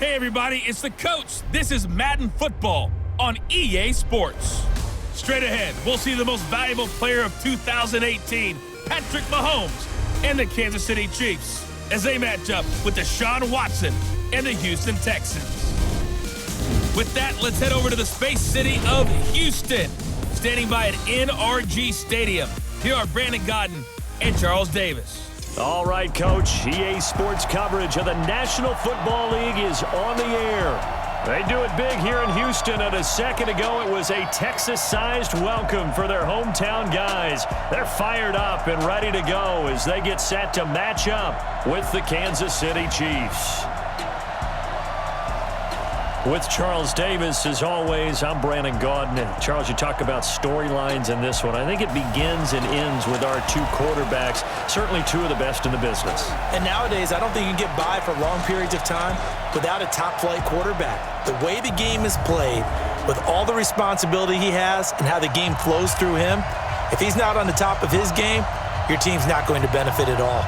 Hey everybody, it's the coach. This is Madden Football on EA Sports. Straight ahead, we'll see the most valuable player of 2018, Patrick Mahomes, and the Kansas City Chiefs, as they match up with Deshaun Watson and the Houston Texans. With that, let's head over to the space city of Houston. Standing by at NRG Stadium, here are Brandon Godden and Charles Davis. All right, Coach. EA Sports coverage of the National Football League is on the air. They do it big here in Houston, and a second ago it was a Texas-sized welcome for their hometown guys. They're fired up and ready to go as they get set to match up with the Kansas City Chiefs. With Charles Davis, as always, I'm Brandon Godden. Charles, you talk about storylines in this one. I think it begins and ends with our two quarterbacks, certainly two of the best in the business. And nowadays, I don't think you can get by for long periods of time without a top-flight quarterback. The way the game is played, with all the responsibility he has and how the game flows through him, if he's not on the top of his game, your team's not going to benefit at all.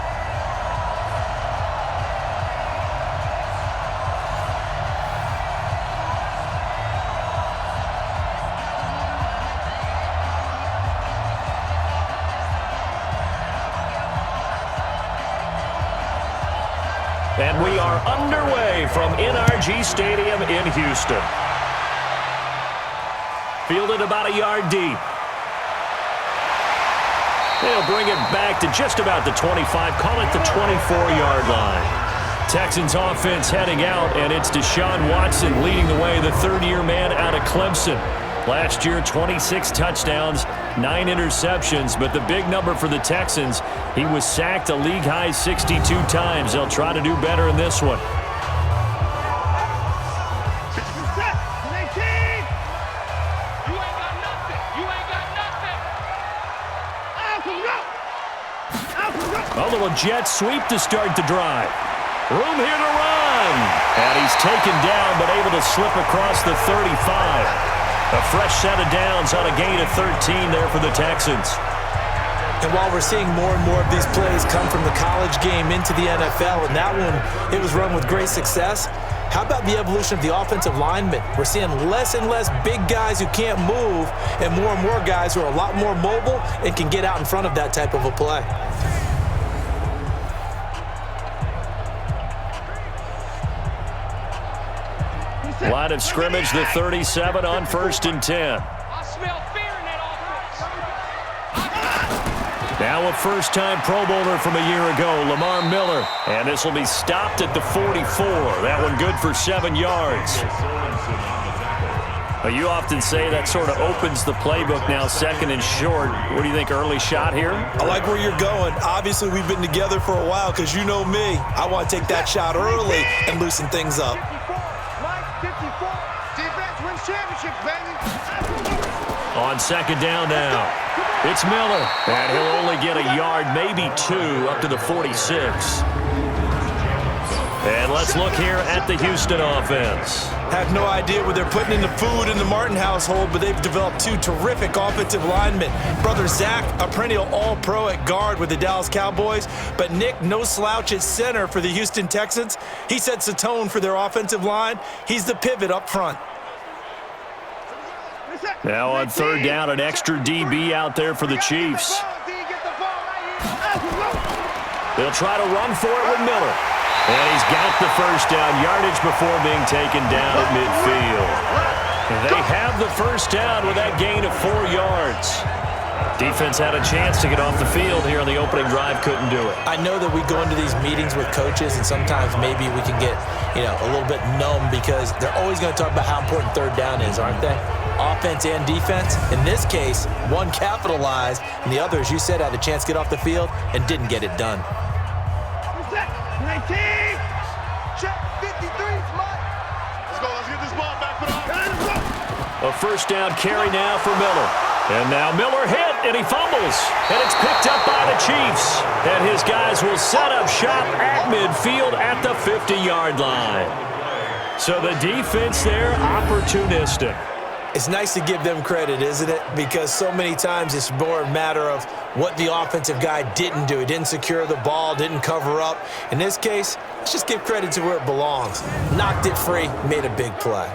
And we are underway from NRG Stadium in Houston. Fielded about a yard deep. They'll bring it back to just about the 25, call it the 24-yard line. Texans offense heading out, and it's Deshaun Watson leading the way, the third-year man out of Clemson. Last year, 26 touchdowns, 9 interceptions, but the big number for the Texans, he was sacked a league-high 62 times. They'll try to do better in this one. A little jet sweep to start the drive. Room here to run. And he's taken down, but able to slip across the 35. A fresh set of downs on a gain of 13 there for the Texans. And while we're seeing more and more of these plays come from the college game into the NFL, and that one, it was run with great success, how about the evolution of the offensive linemen? We're seeing less and less big guys who can't move and more guys who are a lot more mobile and can get out in front of that type of a play. Line of scrimmage, the 37 on 1st and 10. I smell fear in that offense. Now a first-time Pro Bowler from a year ago, Lamar Miller. And this will be stopped at the 44. That one good for 7 yards. You often say that sort of opens the playbook now, second and short. What do you think, early shot here? I like where you're going. Obviously, we've been together for a while because you know me. I want to take that shot early and loosen things up. On second down now, it's Miller, and he'll only get a yard, maybe 2, up to the 46. And let's look here at the Houston offense. Have no idea what they're putting in the food in the Martin household, but they've developed two terrific offensive linemen. Brother Zach, a perennial all-pro at guard with the Dallas Cowboys, but Nick, no slouch at center for the Houston Texans. He sets the tone for their offensive line. He's the pivot up front. Now on third down, an extra DB out there for the Chiefs. They'll try to run for it with Miller. And he's got the first down, yardage before being taken down at midfield. They have the first down with that gain of 4 yards. Defense had a chance to get off the field here on the opening drive, couldn't do it. I know that we go into these meetings with coaches, and sometimes maybe we can get, a little bit numb because they're always going to talk about how important third down is, aren't they? Offense and defense. In this case, one capitalized, and the other, as you said, had a chance to get off the field and didn't get it done. 19. Check 53. Let's go. Let's get this ball back for the A first down carry now for Miller. And now Miller hit, and he fumbles. And it's picked up by the Chiefs. And his guys will set up shop at midfield at the 50-yard line. So the defense there, opportunistic. It's nice to give them credit, isn't it? Because so many times it's more a matter of what the offensive guy didn't do. He didn't secure the ball, didn't cover up. In this case, let's just give credit to where it belongs. Knocked it free, made a big play.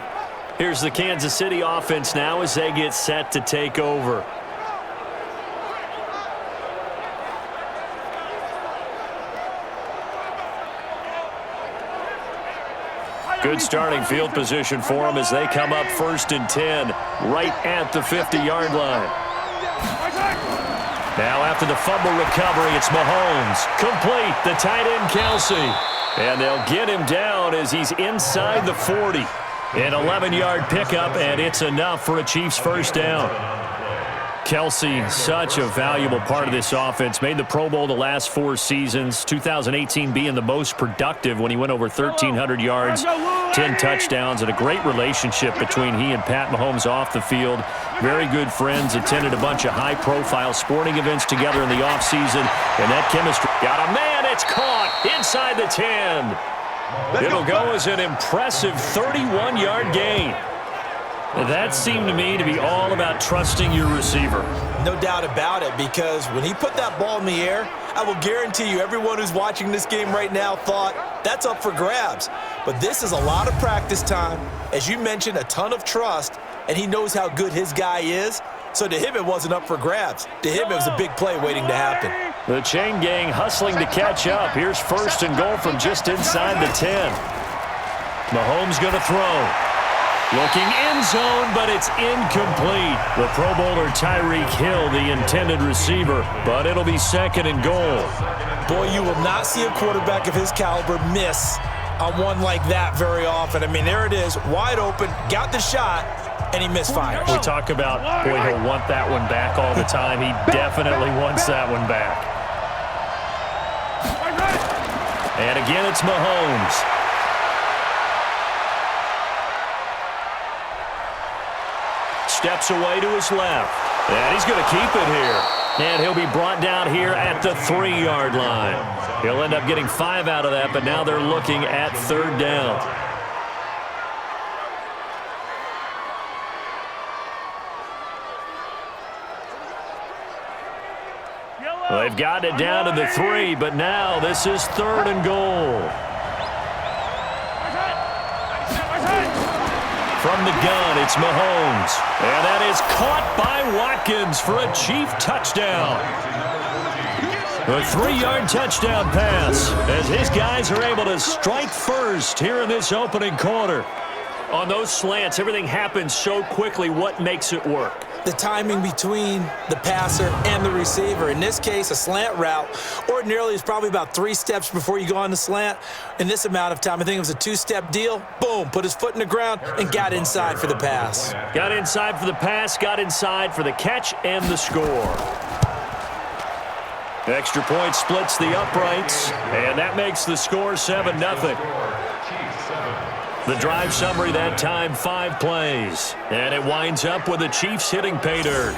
Here's the Kansas City offense now as they get set to take over. Good starting field position for them as they come up 1st and 10, right at the 50-yard line. Now after the fumble recovery, it's Mahomes. Complete, the tight end Kelsey. And they'll get him down as he's inside the 40. An 11-yard pickup, and it's enough for a Chiefs first down. Kelsey, such a valuable part of this offense. Made the Pro Bowl the last 4 seasons. 2018 being the most productive when he went over 1,300 yards, 10 touchdowns, and a great relationship between he and Pat Mahomes off the field. Very good friends. Attended a bunch of high-profile sporting events together in the offseason. And that chemistry. Got a man. It's caught inside the 10. It'll go as an impressive 31-yard gain. That seemed to me to be all about trusting your receiver. No doubt about it, because when he put that ball in the air, I will guarantee you everyone who's watching this game right now thought that's up for grabs. But this is a lot of practice time. As you mentioned, a ton of trust, and he knows how good his guy is. So to him, it wasn't up for grabs. To him, it was a big play waiting to happen. The chain gang hustling to catch up. Here's 1st and goal from just inside the 10. Mahomes going to throw. Looking end zone, but it's incomplete. The Pro Bowler Tyreek Hill, the intended receiver, but it'll be 2nd and goal. Boy, you will not see a quarterback of his caliber miss on one like that very often. I mean, there it is, wide open, got the shot, and he misfires. We talk about, boy, he'll want that one back all the time. He definitely wants that one back. And again, it's Mahomes. Steps away to his left. And he's going to keep it here. And he'll be brought down here at the 3-yard line. He'll end up getting 5 out of that, but now they're looking at 3rd down. Well, they've got it down to the 3, but now this is 3rd and goal. From the gun, it's Mahomes. And that is caught by Watkins for a Chief touchdown. A 3-yard touchdown pass as his guys are able to strike first here in this opening quarter. On those slants, everything happens so quickly. What makes it work? The timing between the passer and the receiver. In this case, a slant route ordinarily is probably about 3 steps before you go on the slant. In this amount of time, I think it was a 2-step deal. Boom, put his foot in the ground and got inside for the pass. Got inside for the pass, got inside for the catch and the score. Extra point splits the uprights, and that makes the score 7-0. The drive summary that time, 5 plays. And it winds up with the Chiefs hitting pay dirt.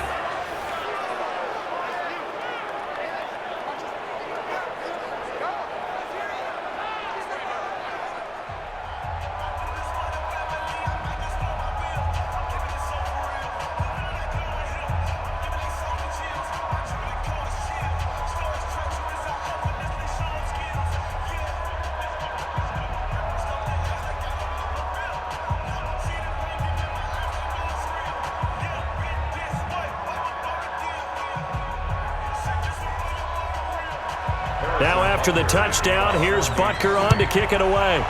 Now after the touchdown, here's Butker on to kick it away.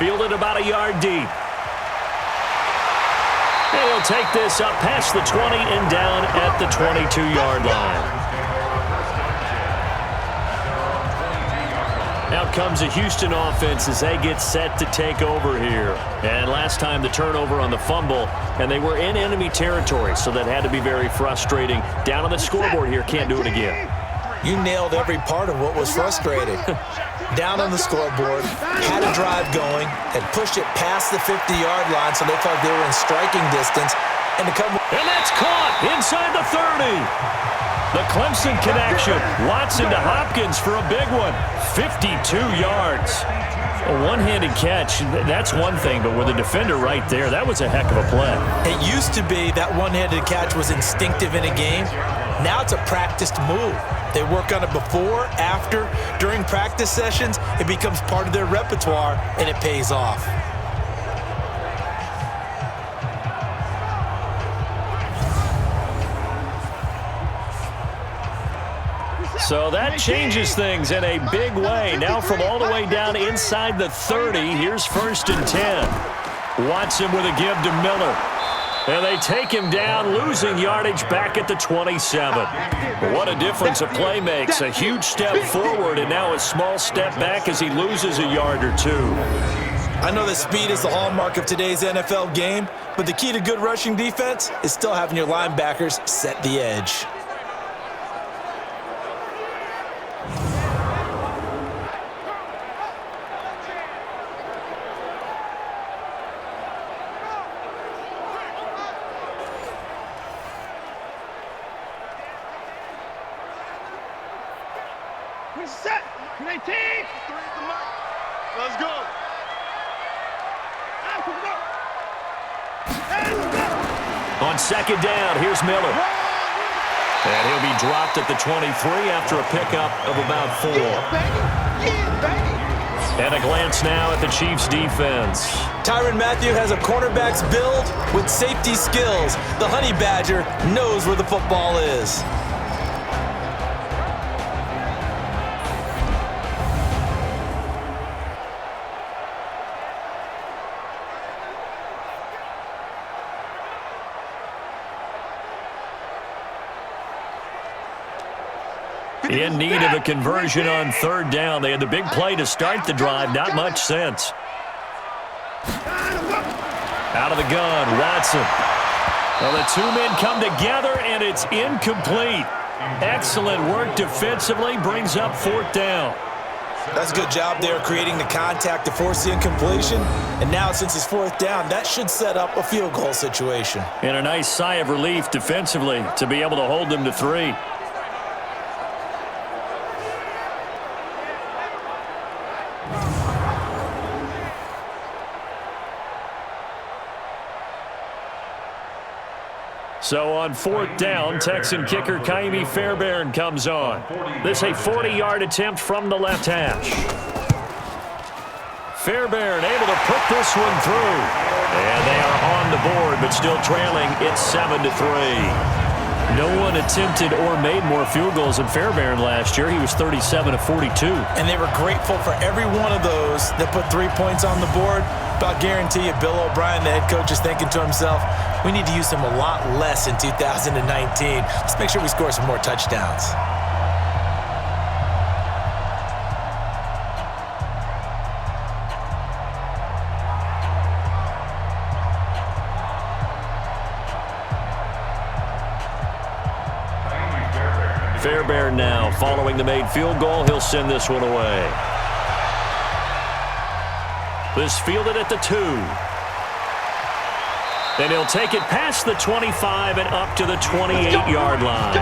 Fielded about a yard deep. And he'll take this up past the 20 and down at the 22-yard line. Out comes a Houston offense as they get set to take over here. And last time the turnover on the fumble, and they were in enemy territory, so that had to be very frustrating. Down on the scoreboard here, can't do it again. You nailed every part of what was frustrating. Down on the scoreboard, had a drive going, had pushed it past the 50-yard line, so they thought they were in striking distance. And that's caught. inside the 30. The Clemson connection. Watson to Hopkins for a big one. 52 yards. A one-handed catch, that's one thing, but with a defender right there, that was a heck of a play. It used to be that one-handed catch was instinctive in a game. Now it's a practiced move. They work on it before, after, during practice sessions. It becomes part of their repertoire, and it pays off. So that changes things in a big way. Now from all the way down inside the 30, here's 1st and 10. Watson with a give to Miller. And they take him down, losing yardage back at the 27. What a difference a play makes. A huge step forward and now a small step back as he loses a yard or two. I know that speed is the hallmark of today's NFL game, but the key to good rushing defense is still having your linebackers set the edge. Set. 19. Let's go. On 2nd down, here's Miller. And he'll be dropped at the 23 after a pickup of about 4. And a glance now at the Chiefs' defense. Tyrann Mathieu has a cornerback's build with safety skills. The Honey Badger knows where the football is. In need of a conversion on 3rd down. They had the big play to start the drive. Not much sense. Out of the gun, Watson. Well, the two men come together, and it's incomplete. Excellent work defensively. Brings up 4th down. That's a good job there creating the contact to force the incompletion. And now, since it's 4th down, that should set up a field goal situation. And a nice sigh of relief defensively to be able to hold them to 3. So on 4th down, Texan kicker Kaimi Fairbairn comes on. This a 40-yard attempt from the left hash. Fairbairn able to put this one through. And they are on the board, but still trailing. It's 7-3. No one attempted or made more field goals than Fairbairn last year. He was 37 of 42. And they were grateful for every one of those that put 3 points on the board. But I'll guarantee you, Bill O'Brien, the head coach, is thinking to himself, we need to use him a lot less in 2019. Let's make sure we score some more touchdowns. Fairbairn now following the made field goal. He'll send this one away. This fielded at the 2. And he'll take it past the 25 and up to the 28-yard line.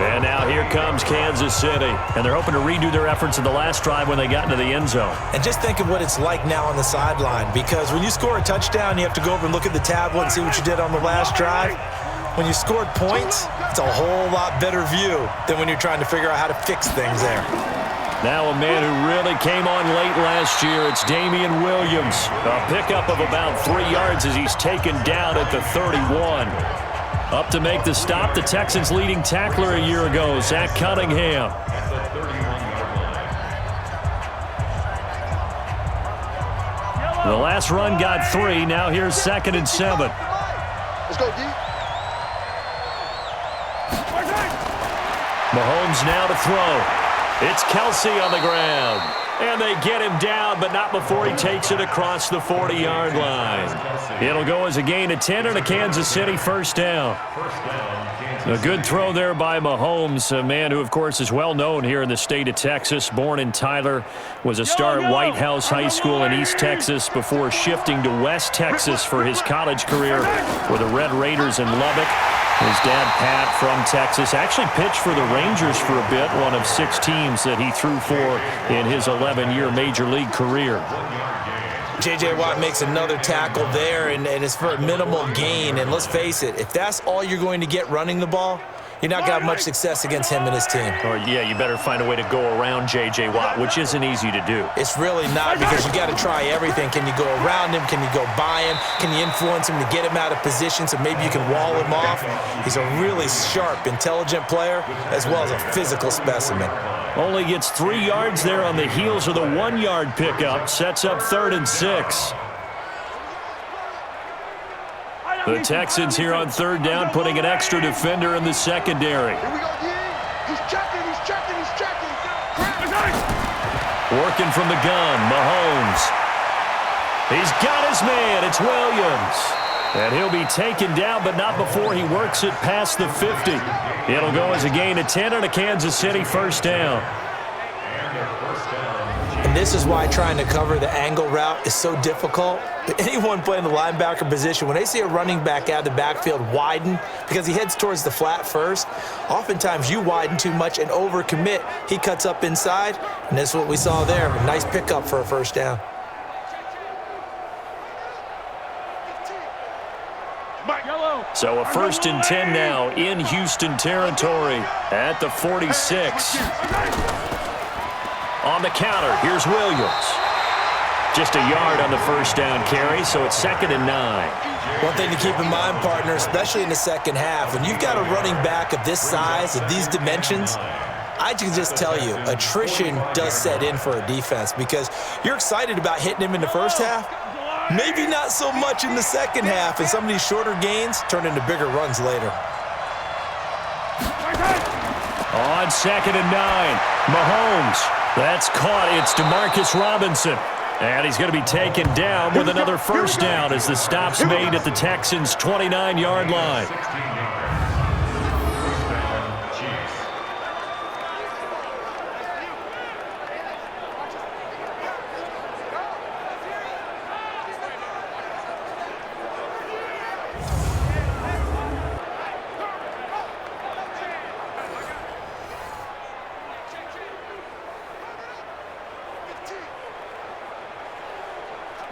And now here comes Kansas City. And they're hoping to redo their efforts in the last drive when they got into the end zone. And just think of what it's like now on the sideline, because when you score a touchdown, you have to go over and look at the tablet and see what you did on the last drive. When you scored points, it's a whole lot better view than when you're trying to figure out how to fix things there. Now a man who really came on late last year, it's Damian Williams. A pickup of about 3 yards as he's taken down at the 31. Up to make the stop, the Texans' leading tackler a year ago, Zach Cunningham. The last run got 3. Now here's 2nd and 7. Let's go, D. Mahomes now to throw. It's Kelsey on the ground. And they get him down, but not before he takes it across the 40-yard line. It'll go as a gain of 10 and a Kansas City first down. A good throw there by Mahomes, a man who, of course, is well known here in the state of Texas. Born in Tyler, was a star at White House High School in East Texas before shifting to West Texas for his college career with the Red Raiders in Lubbock. His dad, Pat, from Texas, actually pitched for the Rangers for a bit, one of 6 teams that he threw for in his 11-year Major League career. J.J. Watt makes another tackle there, and it's for a minimal gain. And let's face it, if that's all you're going to get running the ball, you're not going to have much success against him and his team. Or, yeah, you better find a way to go around J.J. Watt, which isn't easy to do. It's really not, because you got to try everything. Can you go around him? Can you go by him? Can you influence him to get him out of position so maybe you can wall him off? He's a really sharp, intelligent player, as well as a physical specimen. Only gets 3 yards there on the heels of the 1-yard pickup. Sets up 3rd and 6. The Texans here on 3rd down, putting an extra defender in the secondary. Here we go, he's checking, he's checking, he's checking. Working from the gun, Mahomes. He's got his man, it's Williams. And he'll be taken down, but not before he works it past the 50. It'll go as a gain of 10 and a Kansas City first down. And this is why trying to cover the angle route is so difficult. Anyone playing the linebacker position, when they see a running back out of the backfield widen, because he heads towards the flat first, oftentimes you widen too much and overcommit. He cuts up inside, and that's what we saw there. A nice pickup for a first down. So a 1st and 10 now in Houston territory at the 46. On the counter, here's Williams. Just a yard on the first down carry, so it's 2nd and 9. One thing to keep in mind, partner, especially in the second half, when you've got a running back of this size, of these dimensions, I can just tell you, attrition does set in for a defense, because you're excited about hitting him in the first half. Maybe not so much in the second half, and some of these shorter gains turn into bigger runs later. On 2nd and 9, Mahomes. That's caught. It's Demarcus Robinson. And he's going to be taken down with another first down as the stop's made at the Texans' 29-yard line.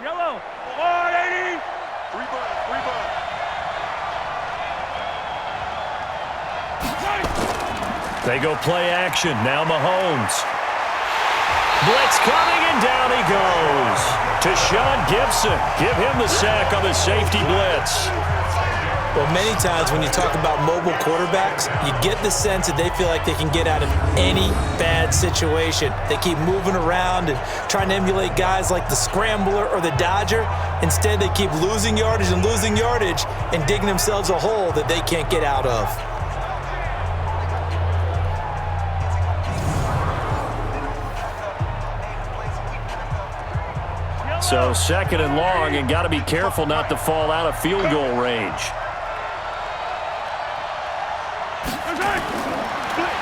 Yellow. 180. Rebound. They go play action. Now Mahomes. Blitz coming, and down he goes. To Sean Gibson. Give him the sack on the safety blitz. Well, many times when you talk about mobile quarterbacks, you get the sense that they feel like they can get out of any bad situation. They keep moving around and trying to emulate guys like the Scrambler or the Dodger. Instead, they keep losing yardage and digging themselves a hole that they can't get out of. So 2nd and long, and got to be careful not to fall out of field goal range.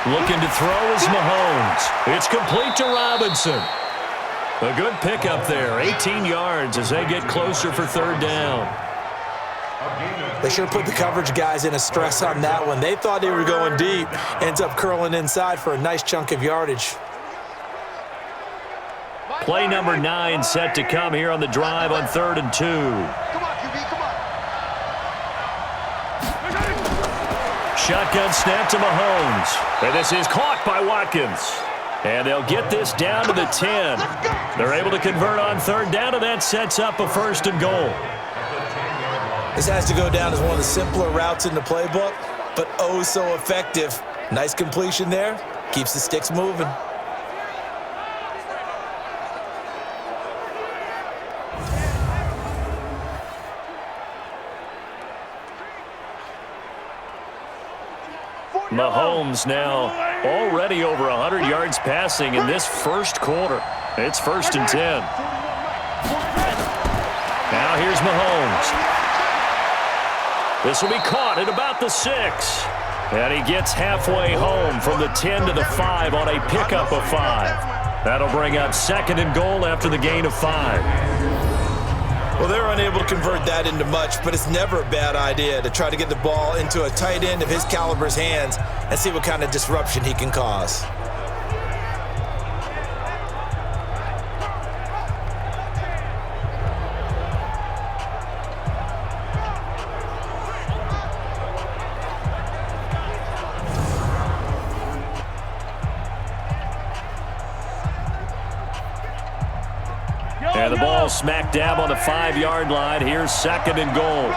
Looking to throw is Mahomes. It's complete to Robinson. A good pickup there, 18 yards as they get closer for 3rd down. They sure put the coverage guys in a stress on that one. They thought they were going deep. Ends up curling inside for a nice chunk of yardage. Play number 9 set to come here on the drive on 3rd and 2. Come on, QB, come on. Shotgun snap to Mahomes. And this is caught by Watkins. And they'll get this down to the 10. They're able to convert on 3rd down, and that sets up a 1st and goal. This has to go down as one of the simpler routes in the playbook, but oh so effective. Nice completion there. Keeps the sticks moving. Mahomes now already over 100 yards passing in this first quarter. It's 1st and 10. Now here's Mahomes. This will be caught at about the 6. And he gets halfway home from the 10 to the 5 on a pickup of 5. That'll bring up 2nd and goal after the gain of 5. Well, they're unable to convert that into much, but it's never a bad idea to try to get the ball into a tight end of his caliber's hands and see what kind of disruption he can cause. And the ball smack dab on the 5-yard line. Here's 2nd and goal.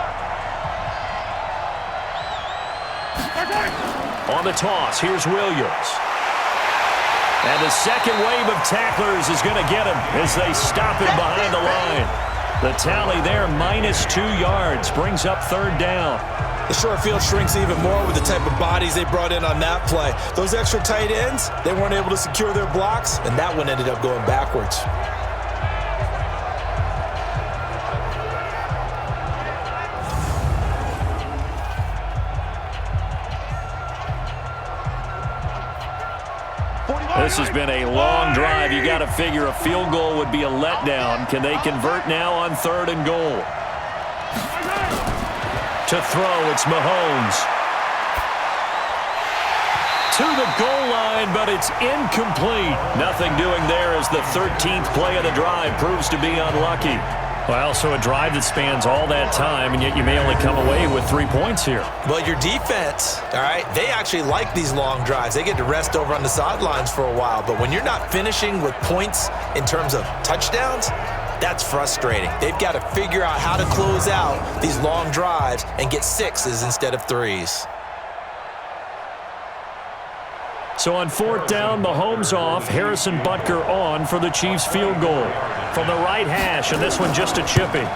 On the toss, here's Williams. And the second wave of tacklers is going to get him as they stop him behind the line. The tally there, -2 yards, brings up 3rd down. The short field shrinks even more with the type of bodies they brought in on that play. Those extra tight ends, they weren't able to secure their blocks, and that one ended up going backwards. This has been a long drive. You got to figure a field goal would be a letdown. Can they convert now on 3rd and goal? To throw, it's Mahomes. To the goal line, but it's incomplete. Nothing doing there as the 13th play of the drive proves to be unlucky. Well, so a drive that spans all that time, and yet you may only come away with 3 points here. Well, your defense, all right, they actually like these long drives. They get to rest over on the sidelines for a while. But when you're not finishing with points in terms of touchdowns, that's frustrating. They've got to figure out how to close out these long drives and get 6s instead of 3s. So on 4th down, Mahomes off, Harrison Butker on for the Chiefs field goal. From the right hash, and this one just a chipping.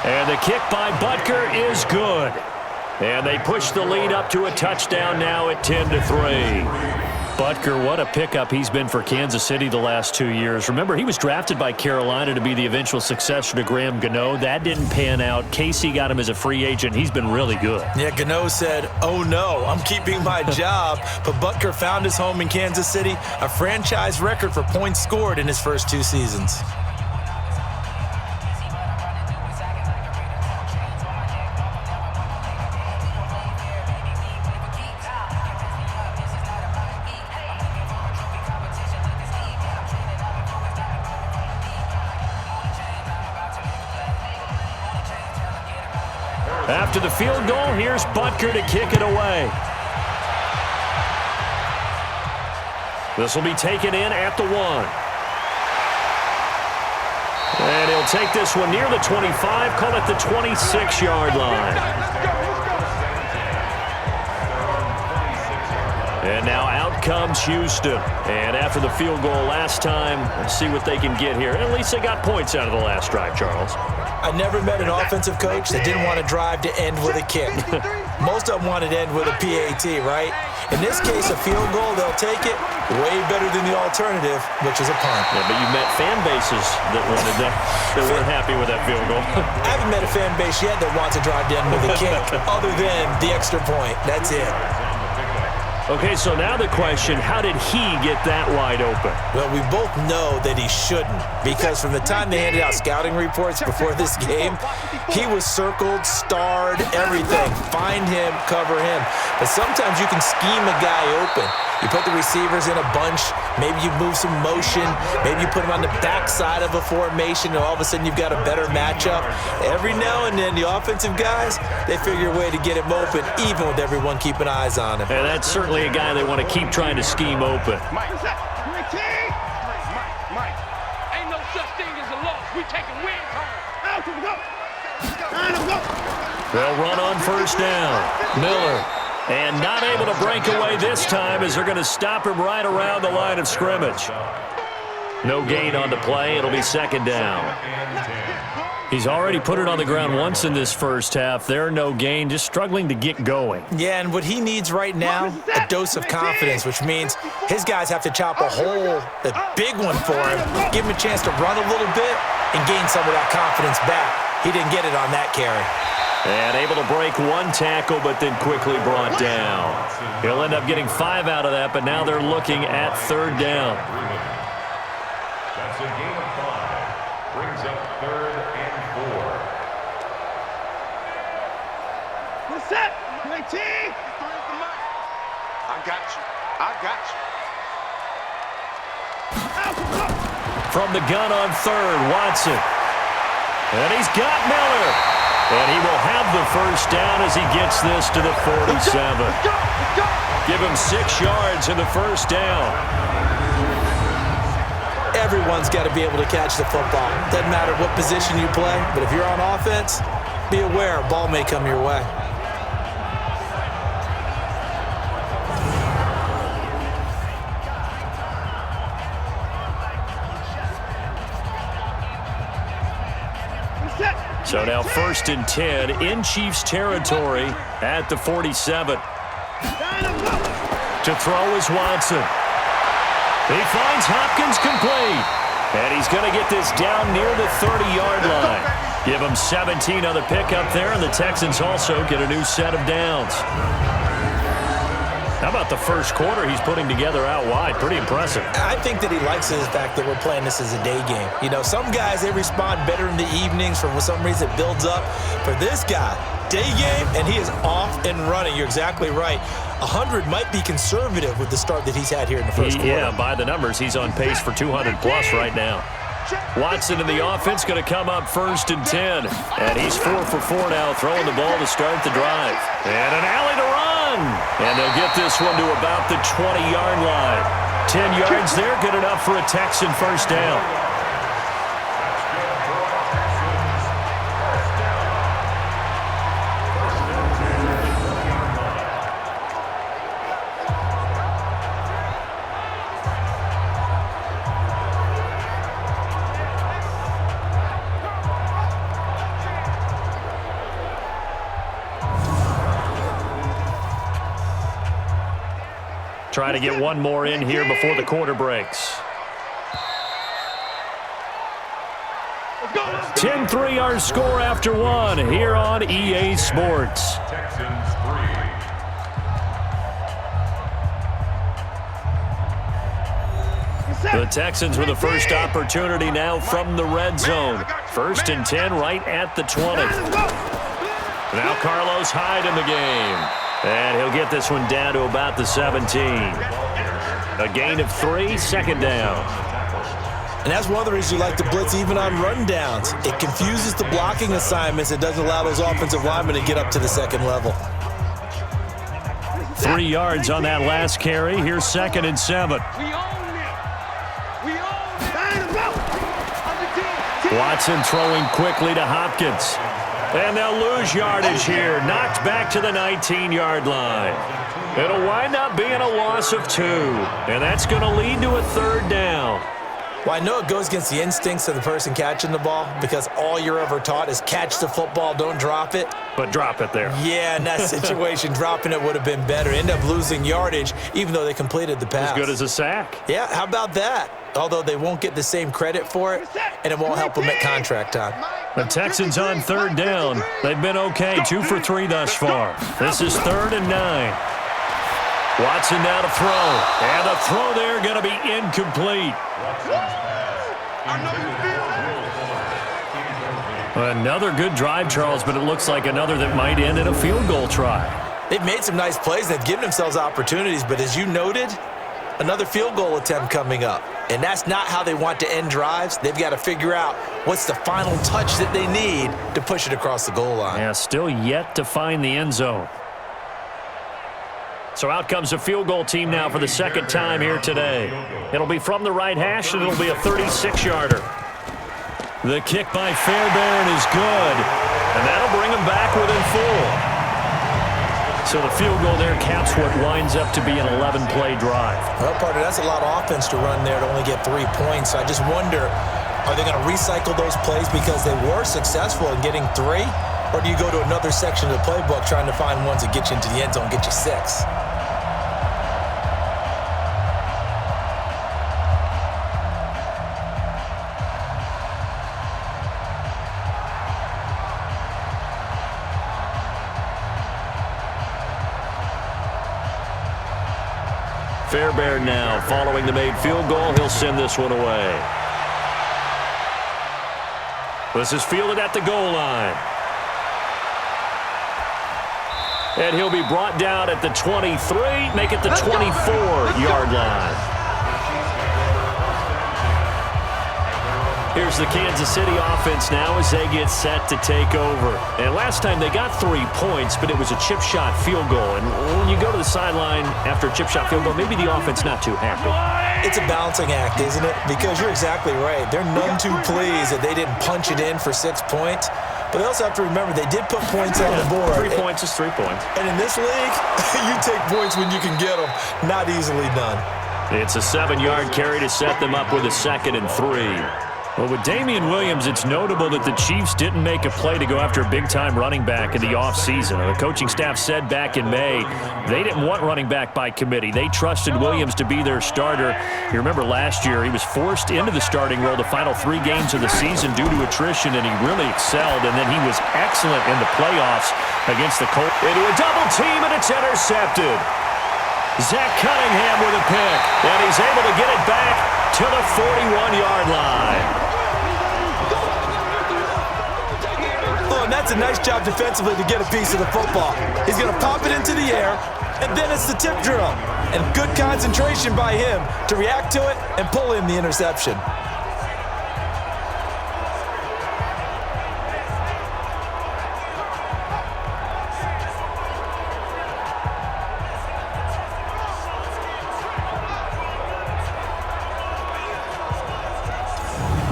And the kick by Butker is good. And they push the lead up to a touchdown now at 10-3. Butker, what a pickup he's been for Kansas City the last 2 years. Remember, he was drafted by Carolina to be the eventual successor to Graham Gano. That didn't pan out. Casey got him as a free agent. He's been really good. Yeah, Gano said, "Oh no, I'm keeping my job." But Butker found his home in Kansas City, a franchise record for points scored in his first 2 seasons. After the field goal, here's Butker to kick it away. This will be taken in at the 1. And he'll take this one near the 25, call it the 26-yard line. And now out comes Houston. And after the field goal last time, let's see what they can get here. At least they got points out of the last drive, Charles. I never met an offensive coach that didn't want to drive to end with a kick. Most of them wanted to end with a PAT, right? In this case, a field goal, they'll take it. Way better than the alternative, which is a punt. Yeah, but you met fan bases that wanted that weren't happy with that field goal. I haven't met a fan base yet that wants to drive to end with a kick other than the extra point. That's it. Okay, so now the question, how did he get that wide open? Well, we both know that he shouldn't, because from the time they handed out scouting reports before this game, he was circled, starred, everything. Find him, cover him. But sometimes you can scheme a guy open. You put the receivers in a bunch, maybe you move some motion, maybe you put them on the backside of a formation, and all of a sudden you've got a better matchup. Every now and then, the offensive guys, they figure a way to get him open, even with everyone keeping eyes on him. And that's certainly a guy they want to keep trying to scheme open. Mike, ain't no such thing as a loss. We taking wins home. They'll run on 1st down. Miller. And not able to break away this time as they're going to stop him right around the line of scrimmage. No gain on the play. It'll be 2nd down. He's already put it on the ground once in this first half. They're no gain, just struggling to get going. Yeah, and what he needs right now, a dose of confidence, which means his guys have to chop a hole, a big one for him, give him a chance to run a little bit and gain some of that confidence back. He didn't get it on that carry. And able to break one tackle, but then quickly brought down. He'll end up getting 5 out of that, but now they're looking at 3rd down. That's a gain of 5. Brings up 3rd and 4. What's that? 19. I got you. I got you. From the gun on 3rd, Watson. And he's got Miller. And he will have the first down as he gets this to the 47. Give him 6 yards in the first down. Everyone's got to be able to catch the football. Doesn't matter what position you play, but if you're on offense, be aware a ball may come your way. So now 1st and 10 in Chiefs territory at the 47. To throw is Watson. He finds Hopkins complete. And he's going to get this down near the 30-yard line. Give him 17 on the pickup there, and the Texans also get a new set of downs. How about the first quarter he's putting together out wide? Pretty impressive. I think that he likes the fact that we're playing this as a day game. You know, some guys, they respond better in the evenings. For some reason, it builds up. For this guy, day game, and he is off and running. You're exactly right. 100 might be conservative with the start that he's had here in the first quarter. Yeah, by the numbers, he's on pace for 200-plus right now. Watson in the offense going to come up 1st and 10. And he's 4 for 4 now, throwing the ball to start the drive. And an alley to run. And they'll get this one to about the 20-yard line. 10 yards there, good enough for a Texan first down. Try to get one more in here before the quarter breaks. 10-3 our score after 1 here on EA Sports. Texans 3. The Texans with the first opportunity now from the red zone. 1st and 10 right at the 20. Now Carlos Hyde in the game. And he'll get this one down to about the 17. A gain of 3, 2nd down. And that's one of the reasons you like to blitz even on rundowns. It confuses the blocking assignments. It doesn't allow those offensive linemen to get up to the 2nd level. 3 yards on that last carry. Here's 2nd and 7. Watson throwing quickly to Hopkins. And they'll lose yardage here. Knocked back to the 19-yard line. It'll wind up being a loss of 2. And that's going to lead to a 3rd down. Well, I know it goes against the instincts of the person catching the ball because all you're ever taught is catch the football, don't drop it. But drop it there. Yeah, in that situation, dropping it would have been better. End up losing yardage, even though they completed the pass. As good as a sack. Yeah, how about that? Although they won't get the same credit for it, and it won't help them at contract time. The Texans on 3rd down. They've been okay, 2 for 3 thus far. This is 3rd and 9. Watson now to throw. And the throw there going to be incomplete. Another good drive, Charles, but it looks like another that might end in a field goal try. They've made some nice plays. They've given themselves opportunities, but as you noted, another field goal attempt coming up. And that's not how they want to end drives. They've got to figure out what's the final touch that they need to push it across the goal line. Yeah, still yet to find the end zone. So out comes a field goal team now for the 2nd time here today. It'll be from the right hash, and it'll be a 36-yarder. The kick by Fairbairn is good, and that'll bring them back within 4. So the field goal there caps what winds up to be an 11-play drive. Well, partner, that's a lot of offense to run there to only get 3 points. I just wonder, Are they going to recycle those plays because they were successful in getting 3? Or do you go to another section of the playbook trying to find ones that get you into the end zone, get you 6? Fairbairn now following the made field goal. He'll send this one away. This is fielded at the goal line. And he'll be brought down at the 23, make it the 24-yard line. Here's the Kansas City offense now as they get set to take over. And last time they got 3 points, but it was a chip shot field goal. And when you go to the sideline after a chip shot field goal, maybe the offense not too happy. It's a balancing act, isn't it? Because you're exactly right. They're none too pleased that they didn't punch it in for 6 points. But they also have to remember they did put points on the board. 3 points is 3 points. And in this league, you take points when you can get them. Not easily done. It's a 7-yard carry to set them up with a 2nd and 3. Well, with Damian Williams, it's notable that the Chiefs didn't make a play to go after a big-time running back in the offseason. The coaching staff said back in May they didn't want running back by committee. They trusted Williams to be their starter. You remember last year he was forced into the starting role the final 3 games of the season due to attrition, and he really excelled, and then he was excellent in the playoffs against the Colts. Into a double team, and it's intercepted. Zach Cunningham with a pick, and he's able to get it back to the 41-yard line. And that's a nice job defensively to get a piece of the football. He's going to pop it into the air, and then it's the tip drill. And good concentration by him to react to it and pull in the interception.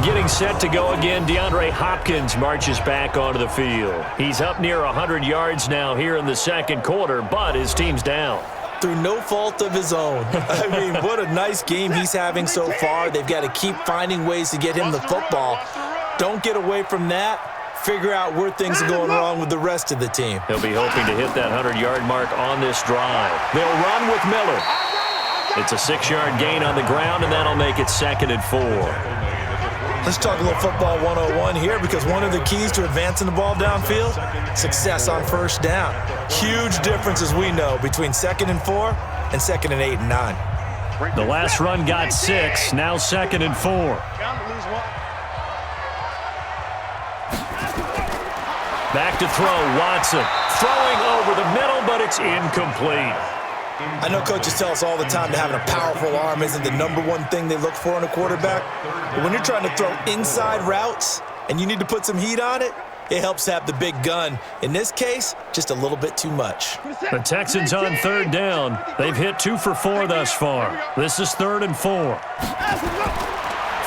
Getting set to go again, DeAndre Hopkins marches back onto the field. He's up near 100 yards now here in the second quarter, but his team's down. Through no fault of his own. I mean, what a nice game he's having so far. They've got to keep finding ways to get him the football. Don't get away from that. Figure out where things are going wrong with the rest of the team. He'll be hoping to hit that 100-yard mark on this drive. They'll run with Miller. It's a 6-yard gain on the ground, and that'll make it 2nd and 4. Let's talk a little football 101 here, because one of the keys to advancing the ball downfield, success on first down. Huge difference, as we know, between 2nd and 4 and 2nd and 8 and 9. The last run got 6, now 2nd and 4. Back to throw, Watson. Throwing over the middle, but it's incomplete. I know coaches tell us all the time that having a powerful arm isn't the #1 thing they look for in a quarterback. But when you're trying to throw inside routes and you need to put some heat on it, it helps have the big gun. In this case, just a little bit too much. The Texans on 3rd down. They've hit 2 for 4 thus far. This is 3rd and 4.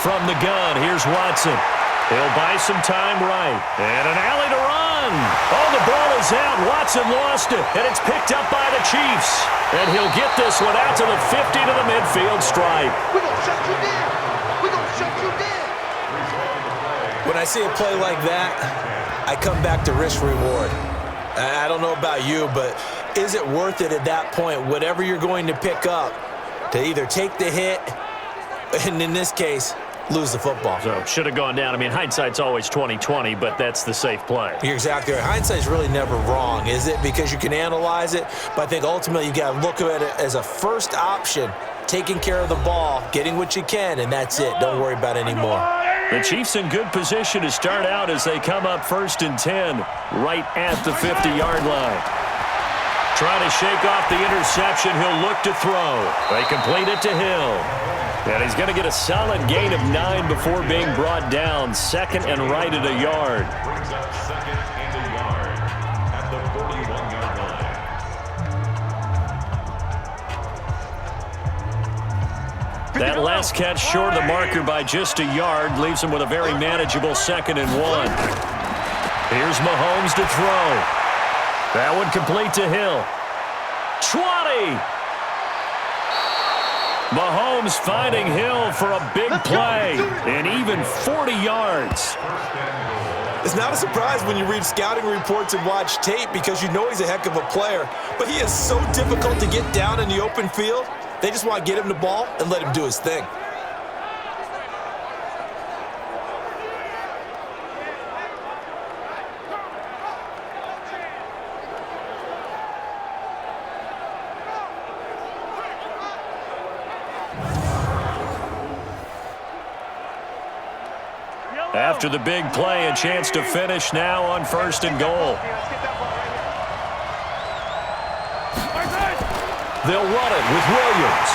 From the gun, here's Watson. He'll buy some time right. And an alley to run. Oh, the ball is out. Watson lost it. And it's picked up by the Chiefs. And he'll get this one out to the 50 to the midfield stripe. We're going to shut you down. We're going to shut you down. When I see a play like that, I come back to risk-reward. I don't know about you, but is it worth it at that point, whatever you're going to pick up, to either take the hit, and in this case, lose the football? So should have gone down. I mean, hindsight's always 20/20, but that's the safe play. You're exactly right. Hindsight's really never wrong, is it? Because you can analyze it, but I think ultimately you got to look at it as a first option, taking care of the ball, getting what you can, and that's it. Don't worry about it anymore. The Chiefs in good position to start out as they come up 1st and 10, right at the 50-yard line. Trying to shake off the interception. He'll look to throw. They complete it to Hill. And he's going to get a solid gain of 9 before being brought down. 2nd and right at a yard. Brings up 2nd and a yard at the 41-yard line. That last catch short of the marker by just a yard leaves him with a very manageable 2nd and 1. Here's Mahomes to throw. That one complete to Hill. 20. Mahomes finding Hill for a big play and even 40 yards. It's not a surprise when you read scouting reports and watch tape because you know he's a heck of a player. But he is so difficult to get down in the open field. They just want to get him the ball and let him do his thing. After the big play, a chance to finish now on 1st and goal. They'll run it with Williams.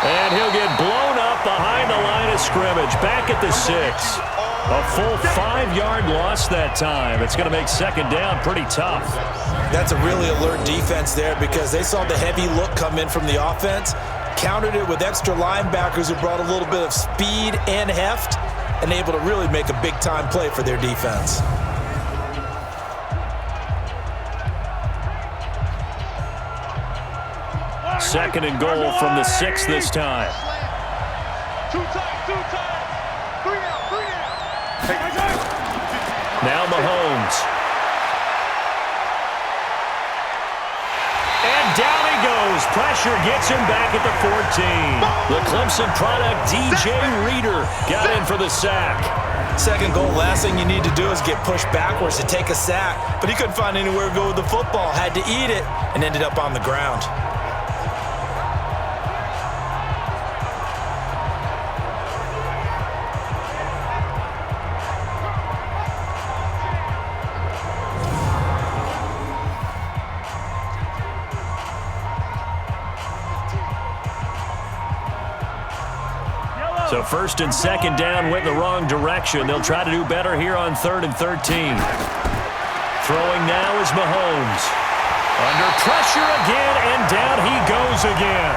And he'll get blown up behind the line of scrimmage, back at the 6. A full 5-yard loss that time. It's going to make 2nd down pretty tough. That's a really alert defense there because they saw the heavy look come in from the offense, countered it with extra linebackers who brought a little bit of speed and heft, and able to really make a big-time play for their defense. Second and goal from the 6 this time. Two times. 3 out. Now Mahomes. And down he goes. Pressure gets him back at the 14. The Clemson product, DJ Reader, got in for the sack. Second goal, last thing you need to do is get pushed backwards to take a sack. But he couldn't find anywhere to go with the football. Had to eat it and ended up on the ground. So 1st and 2nd down went the wrong direction. They'll try to do better here on 3rd and 13. Throwing now is Mahomes. Under pressure again, and down he goes again.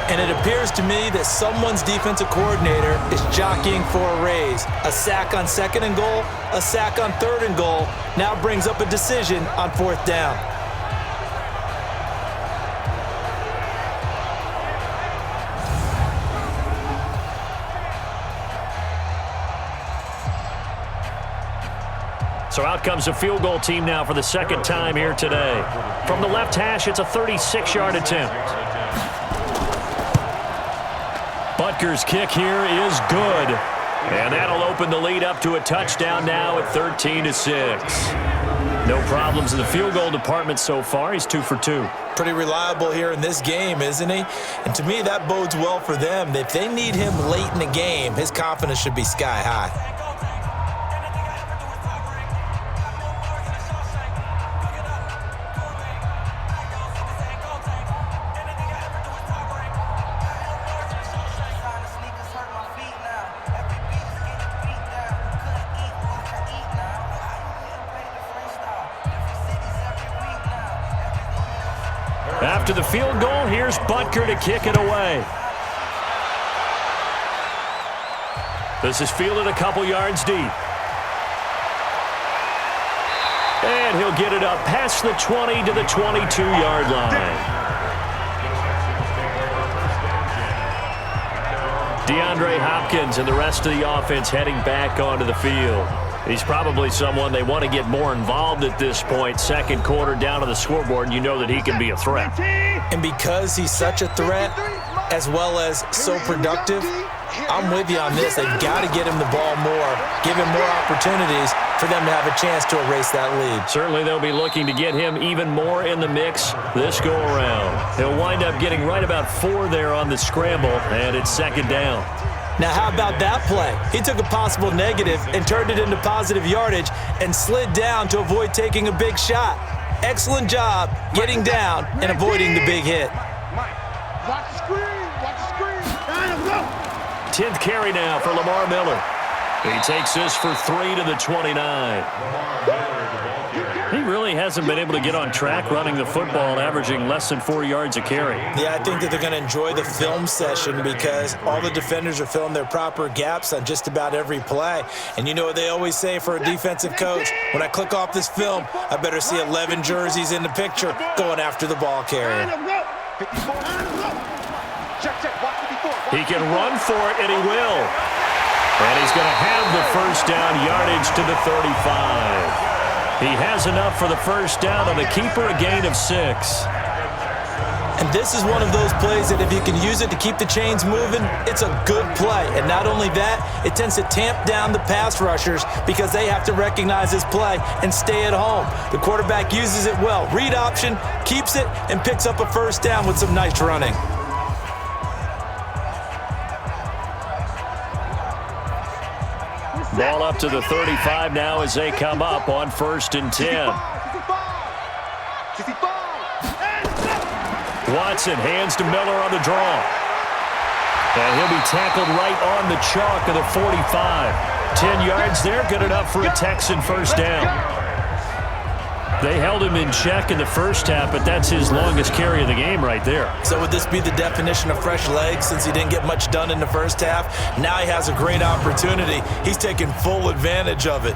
And it appears to me that someone's defensive coordinator is jockeying for a raise. A sack on 2nd and goal, a sack on 3rd and goal, now brings up a decision on 4th down. So out comes a field goal team now for the 2nd time here today. From the left hash, it's a 36-yard attempt. Butker's kick here is good. And that'll open the lead up to a touchdown now at 13-6. No problems in the field goal department so far. He's 2 for 2. Pretty reliable here in this game, isn't he? And to me, that bodes well for them. If they need him late in the game, his confidence should be sky high. After the field goal, here's Butker to kick it away. This is fielded a couple yards deep. And he'll get it up past the 20 to the 22-yard line. DeAndre Hopkins and the rest of the offense heading back onto the field. He's probably someone they want to get more involved at this point. 2nd quarter down on the scoreboard, and you know that he can be a threat. And because he's such a threat, as well as so productive, I'm with you on this. They've got to get him the ball more, give him more opportunities for them to have a chance to erase that lead. Certainly they'll be looking to get him even more in the mix this go-around. He'll wind up getting right about 4 there on the scramble, and it's 2nd down. Now, how about that play? He took a possible negative and turned it into positive yardage and slid down to avoid taking a big shot. Excellent job getting down and avoiding the big hit. Watch the screen. Watch the screen. 10th carry now for Lamar Miller. He takes this for 3 to the 29. He really hasn't been able to get on track running the football, averaging less than 4 yards a carry. Yeah, I think that they're going to enjoy the film session because all the defenders are filling their proper gaps on just about every play. And you know what they always say for a defensive coach? When I click off this film, I better see 11 jerseys in the picture going after the ball carrier. He can run for it, and he will. And he's going to have the first down, yardage to the 35. He has enough for the first down on the keeper, a gain of 6. And this is one of those plays that if you can use it to keep the chains moving, it's a good play. And not only that, it tends to tamp down the pass rushers because they have to recognize this play and stay at home. The quarterback uses it well. Read option, keeps it, and picks up a first down with some nice running. Ball up to the 35 now as they come up on 1st and 10. Watson hands to Miller on the draw. And he'll be tackled right on the chalk of the 45. 10 yards there, good enough for a Texan first down. They held him in check in the first half, but that's his longest carry of the game right there. So would this be the definition of fresh legs since he didn't get much done in the first half? Now he has a great opportunity. He's taking full advantage of it.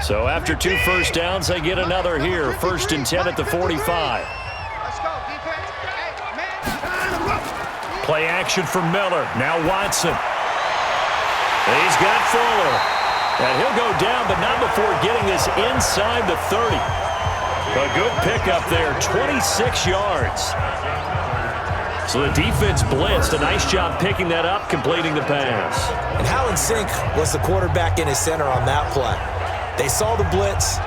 So after 2 first downs, they get another here. 1st and 10 at the 45. Play action for Miller. Now Watson. He's got Fuller. And he'll go down, but not before getting this inside the 30. A good pickup there, 26 yards. So the defense blitzed. A nice job picking that up, completing the pass. And how in sync was the quarterback in his center on that play? They saw the blitz,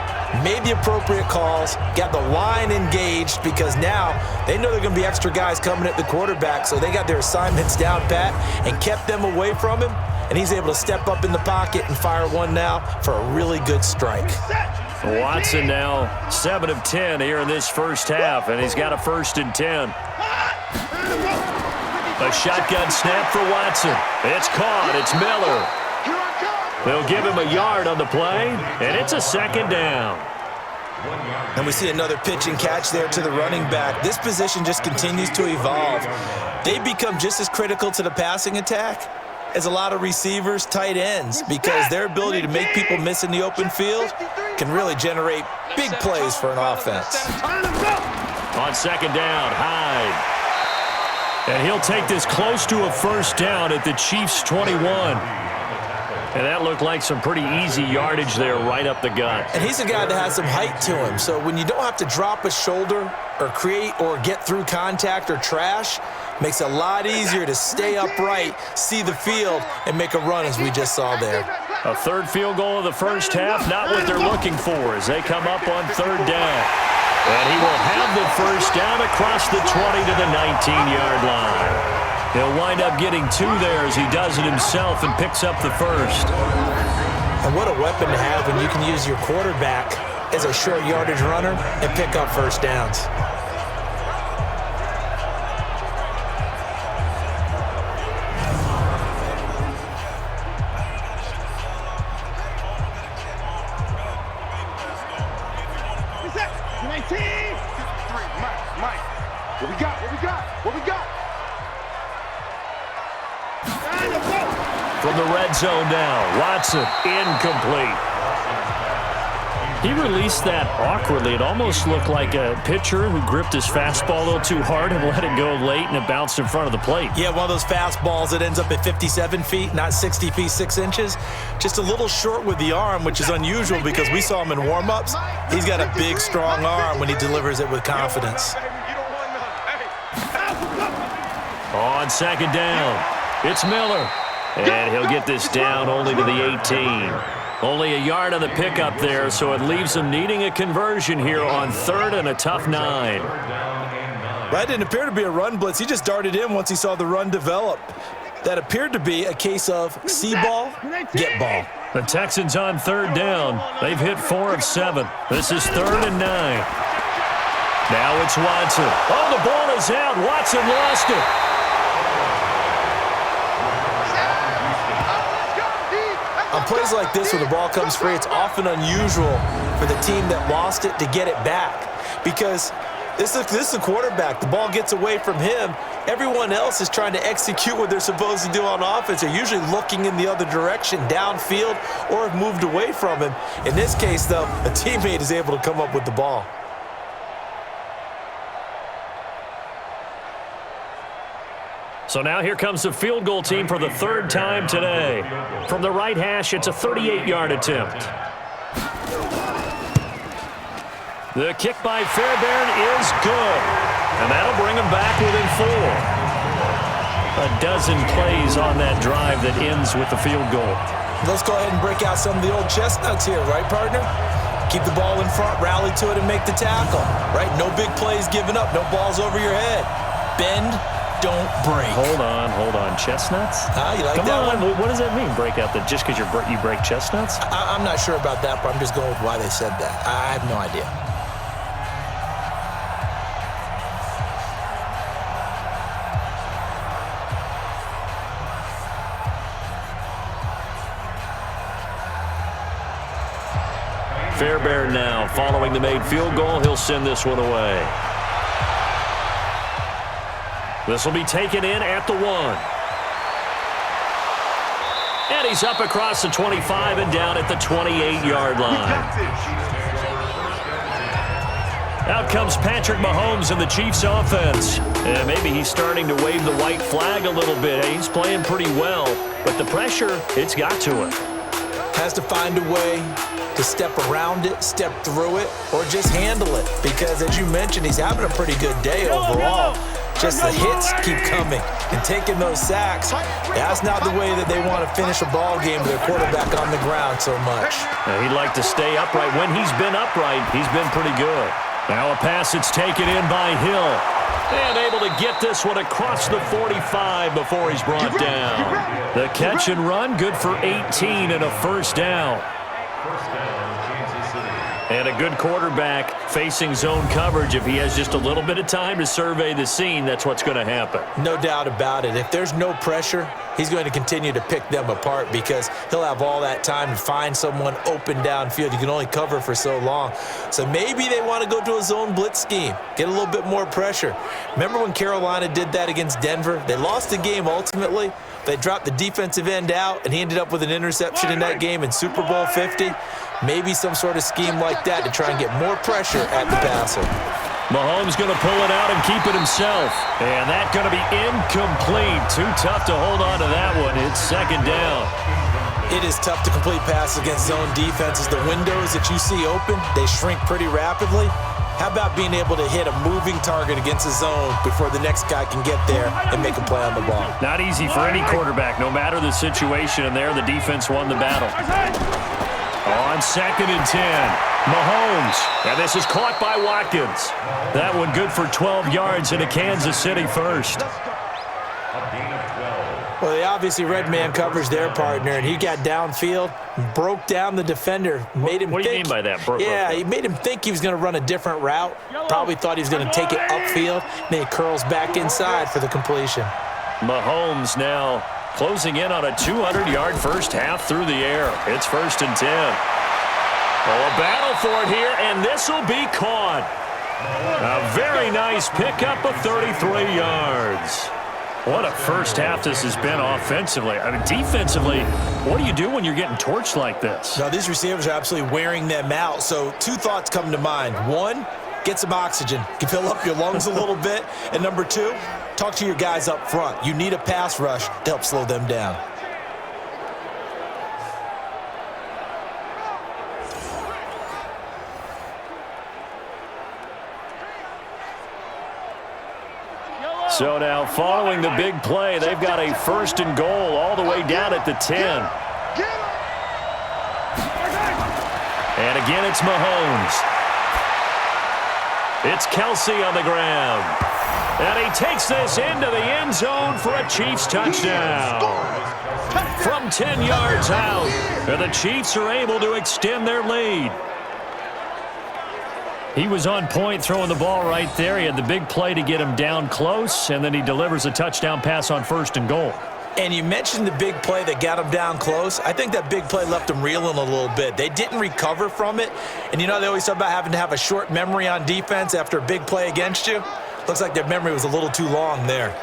made the appropriate calls, got the line engaged because now they know there are going to be extra guys coming at the quarterback, so they got their assignments down pat and kept them away from him. And he's able to step up in the pocket and fire one now for a really good strike. Watson now 7 of 10 here in this first half, and he's got a 1st and 10. A shotgun snap for Watson. It's caught. It's Miller. They'll give him a yard on the play, and it's a 2nd down. And we see another pitch and catch there to the running back. This position just continues to evolve. They become just as critical to the passing attack as a lot of receivers, tight ends, because their ability to make people miss in the open field can really generate big plays for an offense. On 2nd down, Hyde. And he'll take this close to a first down at the Chiefs' 21. And that looked like some pretty easy yardage there right up the gut. And he's a guy that has some height to him, so when you don't have to drop a shoulder or create or get through contact or trash, makes it a lot easier to stay upright, see the field, and make a run as we just saw there. A 3rd field goal of the first half, not what they're looking for as they come up on 3rd down. And he will have the first down across the 20 to the 19-yard line. He'll wind up getting 2 there as he does it himself and picks up the first. And what a weapon to have when you can use your quarterback as a short yardage runner and pick up first downs. From the red zone now, Watson, incomplete. He released that awkwardly. It almost looked like a pitcher who gripped his fastball a little too hard and let it go late, and it bounced in front of the plate. Yeah, one of those fastballs that ends up at 57 feet, not 60 feet, 6 inches. Just a little short with the arm, which is unusual because we saw him in warm-ups. He's got a big, strong arm when he delivers it with confidence. On 2nd down, it's Miller. And he'll get this down only to the 18. Only a yard on the pickup there, so it leaves him needing a conversion here on 3rd and a tough 9. That didn't appear to be a run blitz. He just darted in once he saw the run develop. That appeared to be a case of see ball, get ball. The Texans on 3rd down. They've hit 4 of 7. This is 3rd and 9. Now it's Watson. Oh, the ball is out. Watson lost it. I'm On plays like this where the ball comes free, it's often unusual for the team that lost it to get it back because this is a quarterback. The ball gets away from him. Everyone else is trying to execute what they're supposed to do on offense. They're usually looking in the other direction, downfield, or have moved away from him. In this case, though, a teammate is able to come up with the ball. So now here comes the field goal team for the third time today. From the right hash, it's a 38-yard attempt. The kick by Fairbairn is good, and that'll bring him back within 4. A dozen plays on that drive that ends with the field goal. Let's go ahead and break out some of the old chestnuts here, right, partner? Keep the ball in front, rally to it, and make the tackle, right? No big plays given up, no balls over your head. Bend, don't break. Hold on. Chestnuts? You like Come that on. one? What does that mean, break out? Just because you break chestnuts? I'm not sure about that, but I'm just going with why they said that. I have no idea. Fairbairn now following the made field goal. He'll send this one away. This will be taken in at the 1. And he's up across the 25 and down at the 28-yard line. Out comes Patrick Mahomes and the Chiefs offense. And maybe he's starting to wave the white flag a little bit. He's playing pretty well, but the pressure, it's got to him. Has to find a way to step around it, step through it, or just handle it. Because, as you mentioned, he's having a pretty good day overall. Just the hits keep coming and taking those sacks. That's not the way that they want to finish a ball game with their quarterback on the ground so much. He'd like to stay upright. When he's been upright, he's been pretty good. Now a pass that's taken in by Hill. And able to get this one across the 45 before he's brought down. The catch and run, good for 18 and a first down. And a good quarterback facing zone coverage. If he has just a little bit of time to survey the scene, that's what's going to happen. No doubt about it. If there's no pressure, he's going to continue to pick them apart because he'll have all that time to find someone open downfield. You can only cover for so long. So maybe they want to go to a zone blitz scheme, get a little bit more pressure. Remember when Carolina did that against Denver? They lost the game ultimately. They dropped the defensive end out, and he ended up with an interception in that game in Super Bowl 50. Maybe some sort of scheme like that to try and get more pressure at the passer. Mahomes going to pull it out and keep it himself. And that's going to be incomplete. Too tough to hold on to that one. It's second down. It is tough to complete passes against zone defenses. The windows that you see open, they shrink pretty rapidly. How about being able to hit a moving target against a zone before the next guy can get there and make a play on the ball? Not easy for any quarterback, no matter the situation. And there, the defense won the battle. On 2nd and 10, Mahomes. And this is caught by Watkins. That one good for 12 yards into Kansas City first. Well, they obviously read man coverage their partner, and he got downfield, broke down the defender, made him What do you think. mean by that? He made him think he was going to run a different route. Probably thought he was going to take it upfield. Then he curls back inside for the completion. Mahomes now closing in on a 200-yard first half through the air. It's 1st and 10. Oh, a battle for it here, and this will be caught. A very nice pickup of 33 yards. What a first half this has been offensively. I mean, defensively, what do you do when you're getting torched like this? Now, these receivers are absolutely wearing them out. So 2 thoughts come to mind. 1, get some oxygen. You can fill up your lungs a little bit. And number 2, talk to your guys up front. You need a pass rush to help slow them down. So now following the big play, they've got a 1st and goal all the way down at the 10. And again, it's Mahomes. It's Kelsey on the ground. And he takes this into the end zone for a Chiefs touchdown. From 10 yards out, and the Chiefs are able to extend their lead. He was on point throwing the ball right there. He had the big play to get him down close, and then he delivers a touchdown pass on 1st and goal. And you mentioned the big play that got them down close. I think that big play left them reeling a little bit. They didn't recover from it. And you know they always talk about having to have a short memory on defense after a big play against you. Looks like their memory was a little too long there.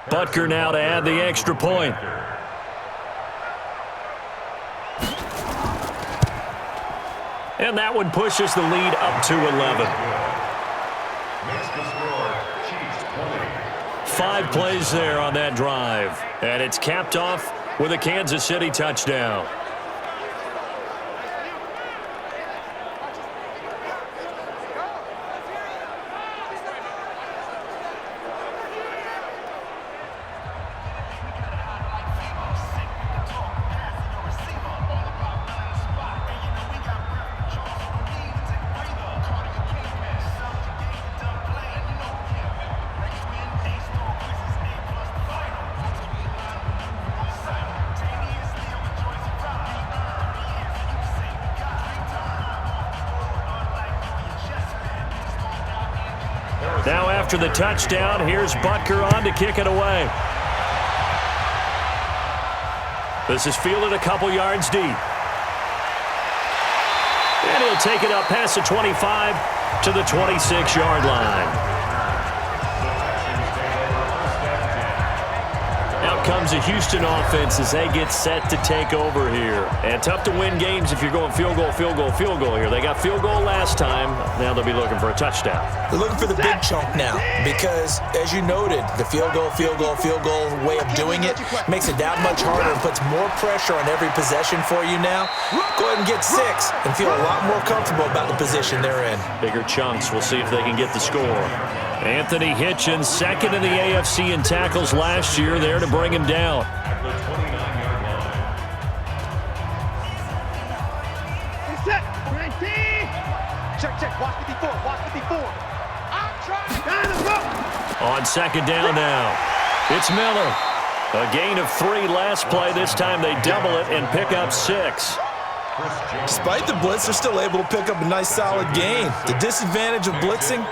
Butker now to add the extra point. And that one pushes the lead up to 11. Makes the score Chiefs 20. 5 plays there on that drive. And it's capped off with a Kansas City touchdown. Now after the touchdown, here's Butker on to kick it away. This is fielded a couple yards deep. And he'll take it up past the 25 to the 26-yard line. Out comes the Houston offense as they get set to take over here. And tough to win games if you're going field goal, field goal, field goal here. They got field goal last time. Now they'll be looking for a touchdown. They're looking for the big chunk now because, as you noted, the field goal way of doing it makes it that much harder and puts more pressure on every possession for you now. Go ahead and get 6 and feel a lot more comfortable about the position they're in. Bigger chunks. We'll see if they can get the score. Anthony Hitchens, second in the AFC in tackles last year, there to bring him down. At the 29-yard line. Set. 19. Check. Watch 54. I'm trying. Down the road. On second down now, it's Miller. A gain of 3 last play. This time they double it and pick up 6. Despite the blitz, they're still able to pick up a nice solid gain. The disadvantage of blitzing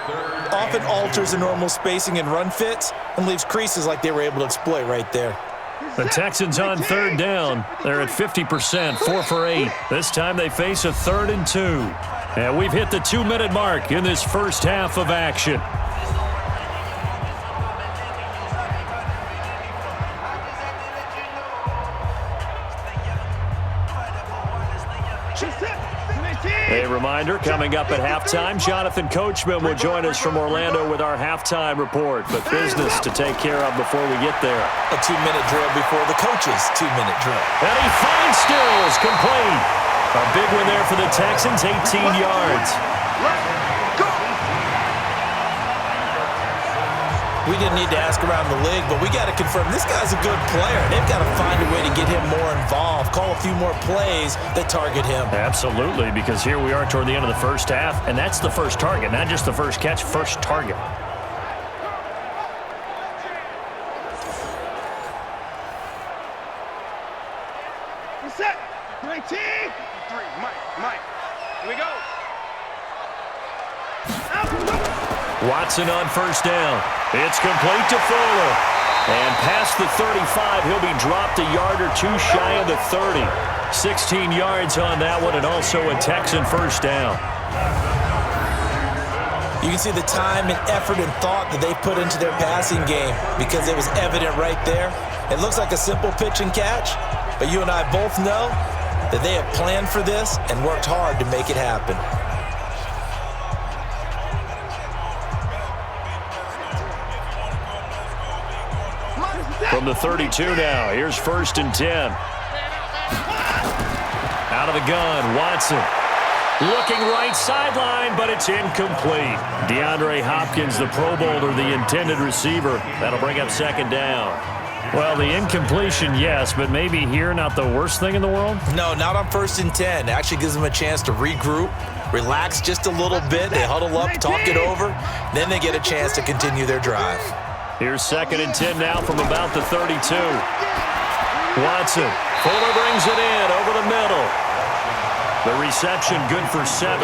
often alters the normal spacing and run fits and leaves creases like they were able to exploit right there. The Texans on third down. They're at 50%, 4 for 8. This time they face a 3rd and 2. And we've hit the 2-minute mark in this first half of action. A reminder, coming up at halftime, Jonathan Coachman will join us from Orlando with our halftime report. But business to take care of before we get there. A 2-minute drill before the coach's 2-minute drill. And he finds Stills, complete. A big one there for the Texans, 18 yards. We didn't need to ask around the league, but we got to confirm this guy's a good player. They've got to find a way to get him more involved, call a few more plays that target him. Absolutely, because here we are toward the end of the first half, and that's the first target, not just the first catch, first target. Set. 19. 3. Mike. Here we go. Watson on first down. It's complete to Fuller. And past the 35, he'll be dropped a yard or 2 shy of the 30. 16 yards on that one, and also a Texan first down. You can see the time and effort and thought that they put into their passing game because it was evident right there. It looks like a simple pitch and catch, but you and I both know that they have planned for this and worked hard to make it happen. From the 32 now, here's 1st and 10. Out of the gun, Watson. Looking right sideline, but it's incomplete. DeAndre Hopkins, the Pro Bowler, the intended receiver. That'll bring up 2nd down. Well, the incompletion, yes, but maybe here not the worst thing in the world? No, not on 1st and 10. It actually gives them a chance to regroup, relax just a little bit. They huddle up, talk it over. Then they get a chance to continue their drive. Here's 2nd and 10 now from about the 32. Watson. Fuller brings it in over the middle. The reception good for 7.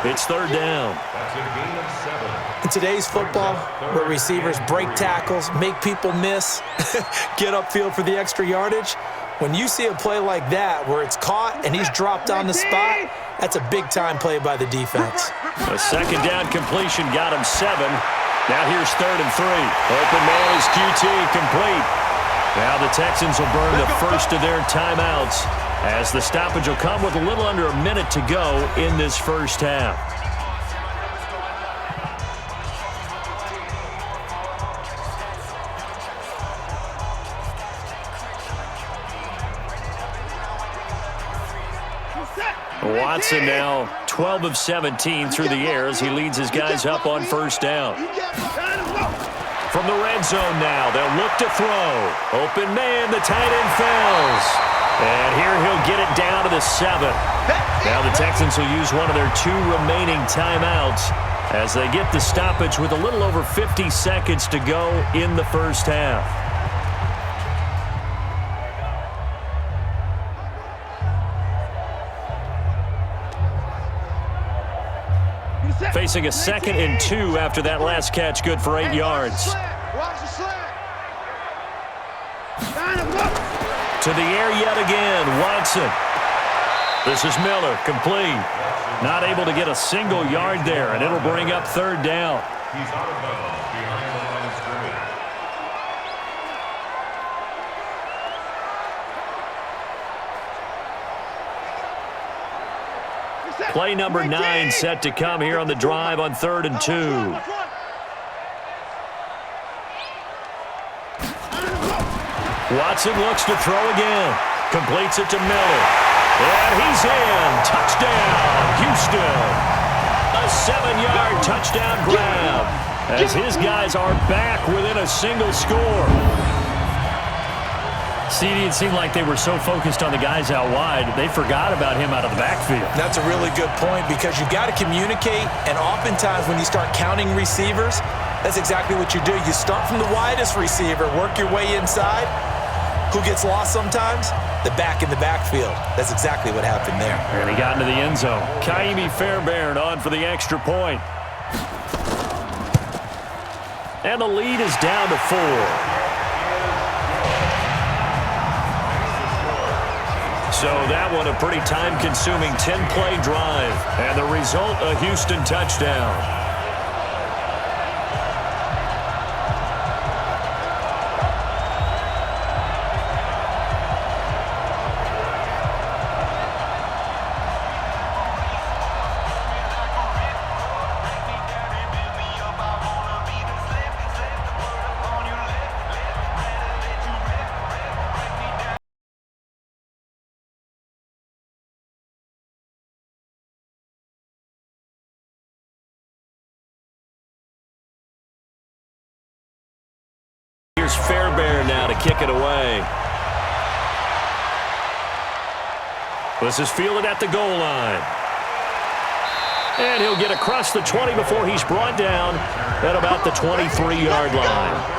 It's 3rd down. That's a gain of 7. In today's football, where receivers break tackles, make people miss, get upfield for the extra yardage, when you see a play like that where it's caught and he's dropped on the spot, that's a big-time play by the defense. A 2nd down completion got him 7. Now here's 3rd and 3. Open man is QT, complete. Now the Texans will burn the first of their timeouts as the stoppage will come with a little under a minute to go in this first half. Watson now 12 of 17 through the air as he leads his guys up on 1st down. From the red zone now, they'll look to throw. Open man, the tight end fails. And here he'll get it down to the 7. Now the Texans will use one of their 2 remaining timeouts as they get the stoppage with a little over 50 seconds to go in the first half. Facing a 2nd and 2 after that last catch, good for 8 yards. To the air yet again, Watson. This is Miller, complete. Not able to get a single yard there, and it'll bring up 3rd down. He's out of bounds behind the line of scrimmage. Play number 9 set to come here on the drive on 3rd and 2. Watson looks to throw again. Completes it to Miller. And he's in. Touchdown, Houston. A 7-yard touchdown grab as his guys are back within a single score. CD, it seemed like they were so focused on the guys out wide, they forgot about him out of the backfield. That's a really good point because you've got to communicate, and oftentimes when you start counting receivers, that's exactly what you do. You start from the widest receiver, work your way inside. Who gets lost sometimes? The back in the backfield. That's exactly what happened there. And he got into the end zone. Kaimi Fairbairn on for the extra point. And the lead is down to 4. So that one a pretty time-consuming 10-play drive. And the result, a Houston touchdown. Here's Fairbairn now to kick it away. This is fielded at the goal line. And he'll get across the 20 before he's brought down at about the 23-yard line.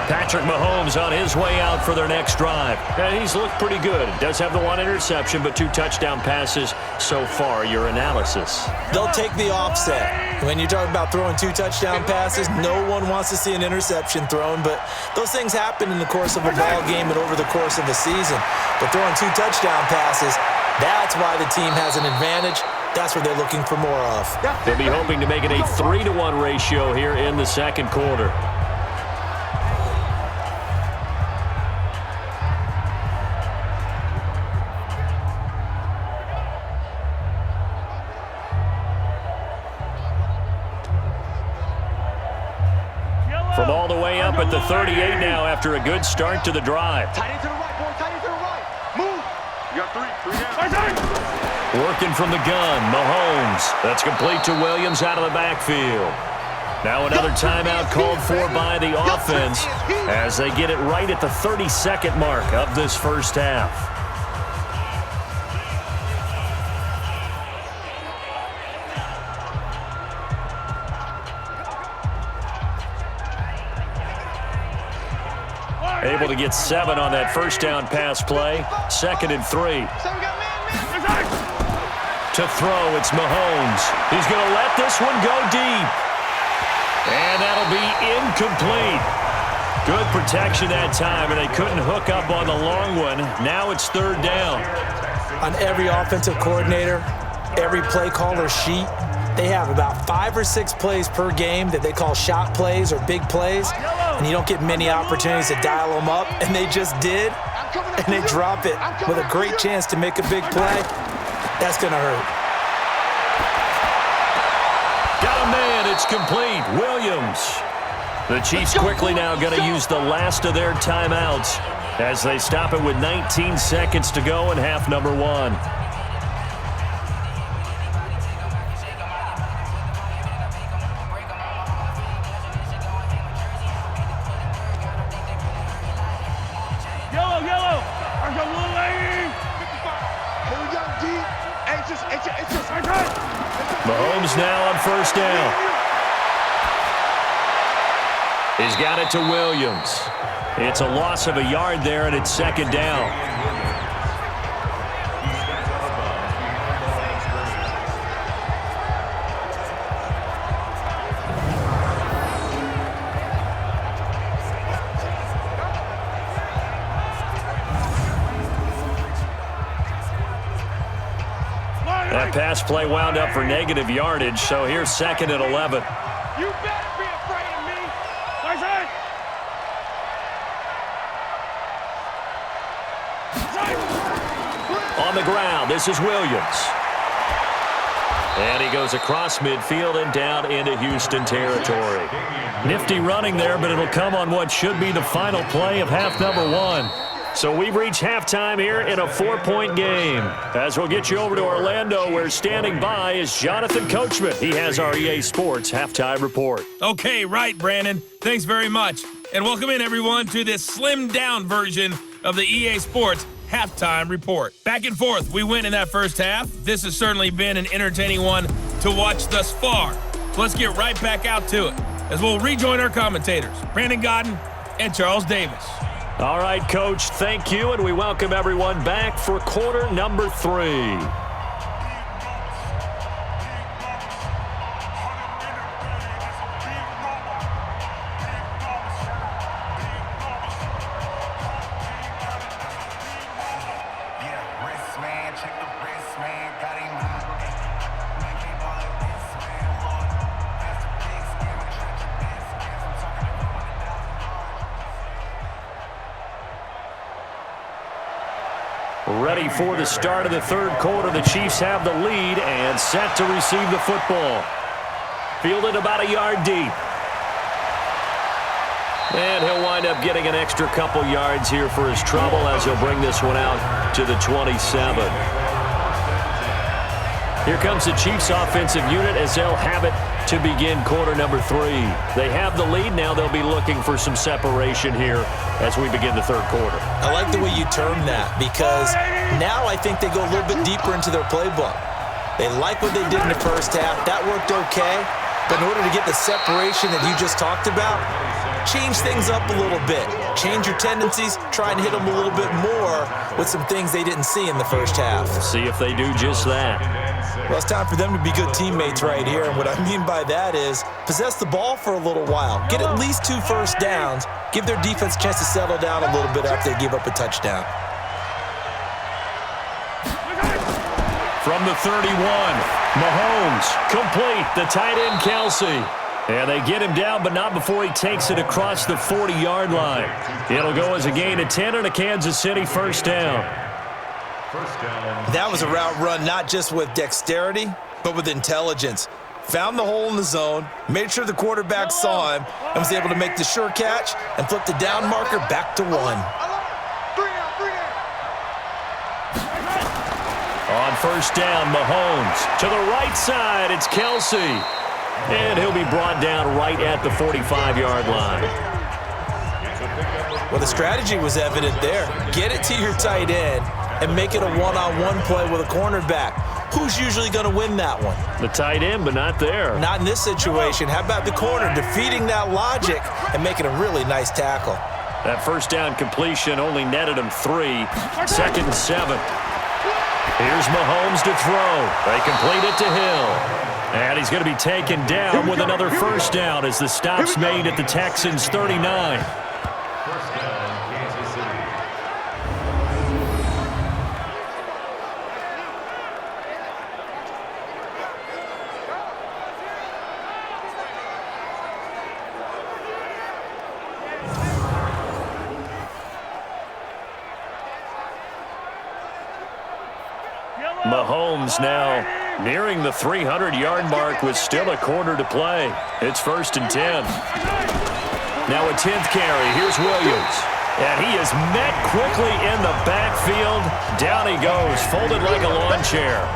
Patrick Mahomes on his way out for their next drive. And he's looked pretty good. Does have the 1 interception, but 2 touchdown passes so far. Your analysis? They'll take the offset. When you talk about throwing 2 touchdown passes, no one wants to see an interception thrown, but those things happen in the course of a ball game and over the course of a season. But throwing 2 touchdown passes, that's why the team has an advantage. That's what they're looking for more of. They'll be hoping to make it a 3-to-1 ratio here in the second quarter. From all the way up at the 38 now after a good start to the drive. Tight end to the right, boy. Tight end to the right. Move. You got 3 down. Working from the gun, Mahomes. That's complete to Williams out of the backfield. Now another timeout called for by the offense as they get it right at the 30-second mark of this first half. Able to get 7 on that first down pass play. 2nd and 3. To throw, it's Mahomes. He's going to let this one go deep. And that'll be incomplete. Good protection that time, and they couldn't hook up on the long one. Now it's 3rd down. On every offensive coordinator, every play caller sheet, they have about 5 or 6 plays per game that they call shot plays or big plays, and you don't get many opportunities to dial them up, and they just did, and they drop it with a great chance to make a big play. That's going to hurt. Got a man. It's complete. Williams. The Chiefs quickly now going to use the last of their timeouts as they stop it with 19 seconds to go in half number 1. Mahomes now on 1st down. He's got it to Williams. It's a loss of a yard there, and it's 2nd down. That pass play wound up for negative yardage, so here's 2nd and 11. You better be afraid of me. On the ground, this is Williams. And he goes across midfield and down into Houston territory. Nifty running there, but it'll come on what should be the final play of half number 1. So we've reached halftime here in a 4-point game. As we'll get you over to Orlando, where standing by is Jonathan Coachman. He has our EA Sports halftime report. Okay, right, Brandon. Thanks very much. And welcome in, everyone, to this slimmed-down version of the EA Sports halftime report. Back and forth, we win in that first half. This has certainly been an entertaining one to watch thus far. So let's get right back out to it as we'll rejoin our commentators, Brandon Godden and Charles Davis. All right, Coach, thank you, and we welcome everyone back for quarter number 3. Ready for the start of the 3rd quarter. The Chiefs have the lead and set to receive the football. Fielded about a yard deep. And he'll wind up getting an extra couple yards here for his trouble as he'll bring this one out to the 27. Here comes the Chiefs offensive unit as they'll have it to begin quarter number 3. They have the lead. Now they'll be looking for some separation here as we begin the 3rd quarter. I like the way you term that, because now I think they go a little bit deeper into their playbook. They like what they did in the first half. That worked okay. But in order to get the separation that you just talked about, change things up a little bit. Change your tendencies. Try and hit them a little bit more with some things they didn't see in the first half. See if they do just that. Well, it's time for them to be good teammates right here. And what I mean by that is possess the ball for a little while. Get at least 2 first downs. Give their defense a chance to settle down a little bit after they give up a touchdown. From the 31, Mahomes, complete, the tight end Kelsey. And they get him down, but not before he takes it across the 40-yard line. It'll go as a gain of 10 and a Kansas City first down. That was a route run not just with dexterity, but with intelligence. Found the hole in the zone, made sure the quarterback saw him, and was able to make the sure catch and flip the down marker back to 1. On first down, Mahomes. To the right side, it's Kelsey. And he'll be brought down right at the 45-yard line. Well, the strategy was evident there. Get it to your tight end and make it a one-on-one play with a cornerback. Who's usually going to win that one? The tight end, but not there. Not in this situation. How about the corner defeating that logic and making a really nice tackle? That first down completion only netted him 3. 2nd and 7. Here's Mahomes to throw. They complete it to Hill. And he's going to be taken down with another first down as the stop's made at the Texans' 39. First down, Kansas City. Mahomes now nearing the 300-yard mark with still a quarter to play. It's 1st and 10. Now a 10th carry. Here's Williams. And he is met quickly in the backfield. Down he goes, folded like a lawn chair.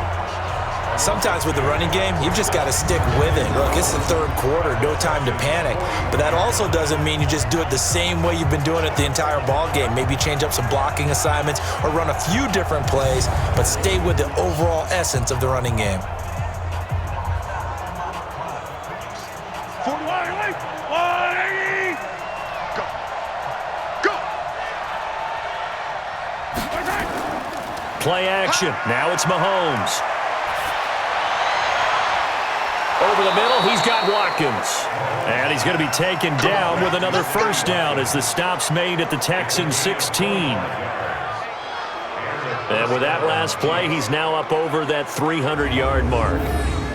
Sometimes with the running game, you've just got to stick with it. Look, it's the 3rd quarter, no time to panic. But that also doesn't mean you just do it the same way you've been doing it the entire ball game. Maybe change up some blocking assignments or run a few different plays, but stay with the overall essence of the running game. Play action. Now it's Mahomes. Over the middle, he's got Watkins. And he's going to be taken down with another first down as the stop's made at the Texans' 16. And with that last play, he's now up over that 300-yard mark.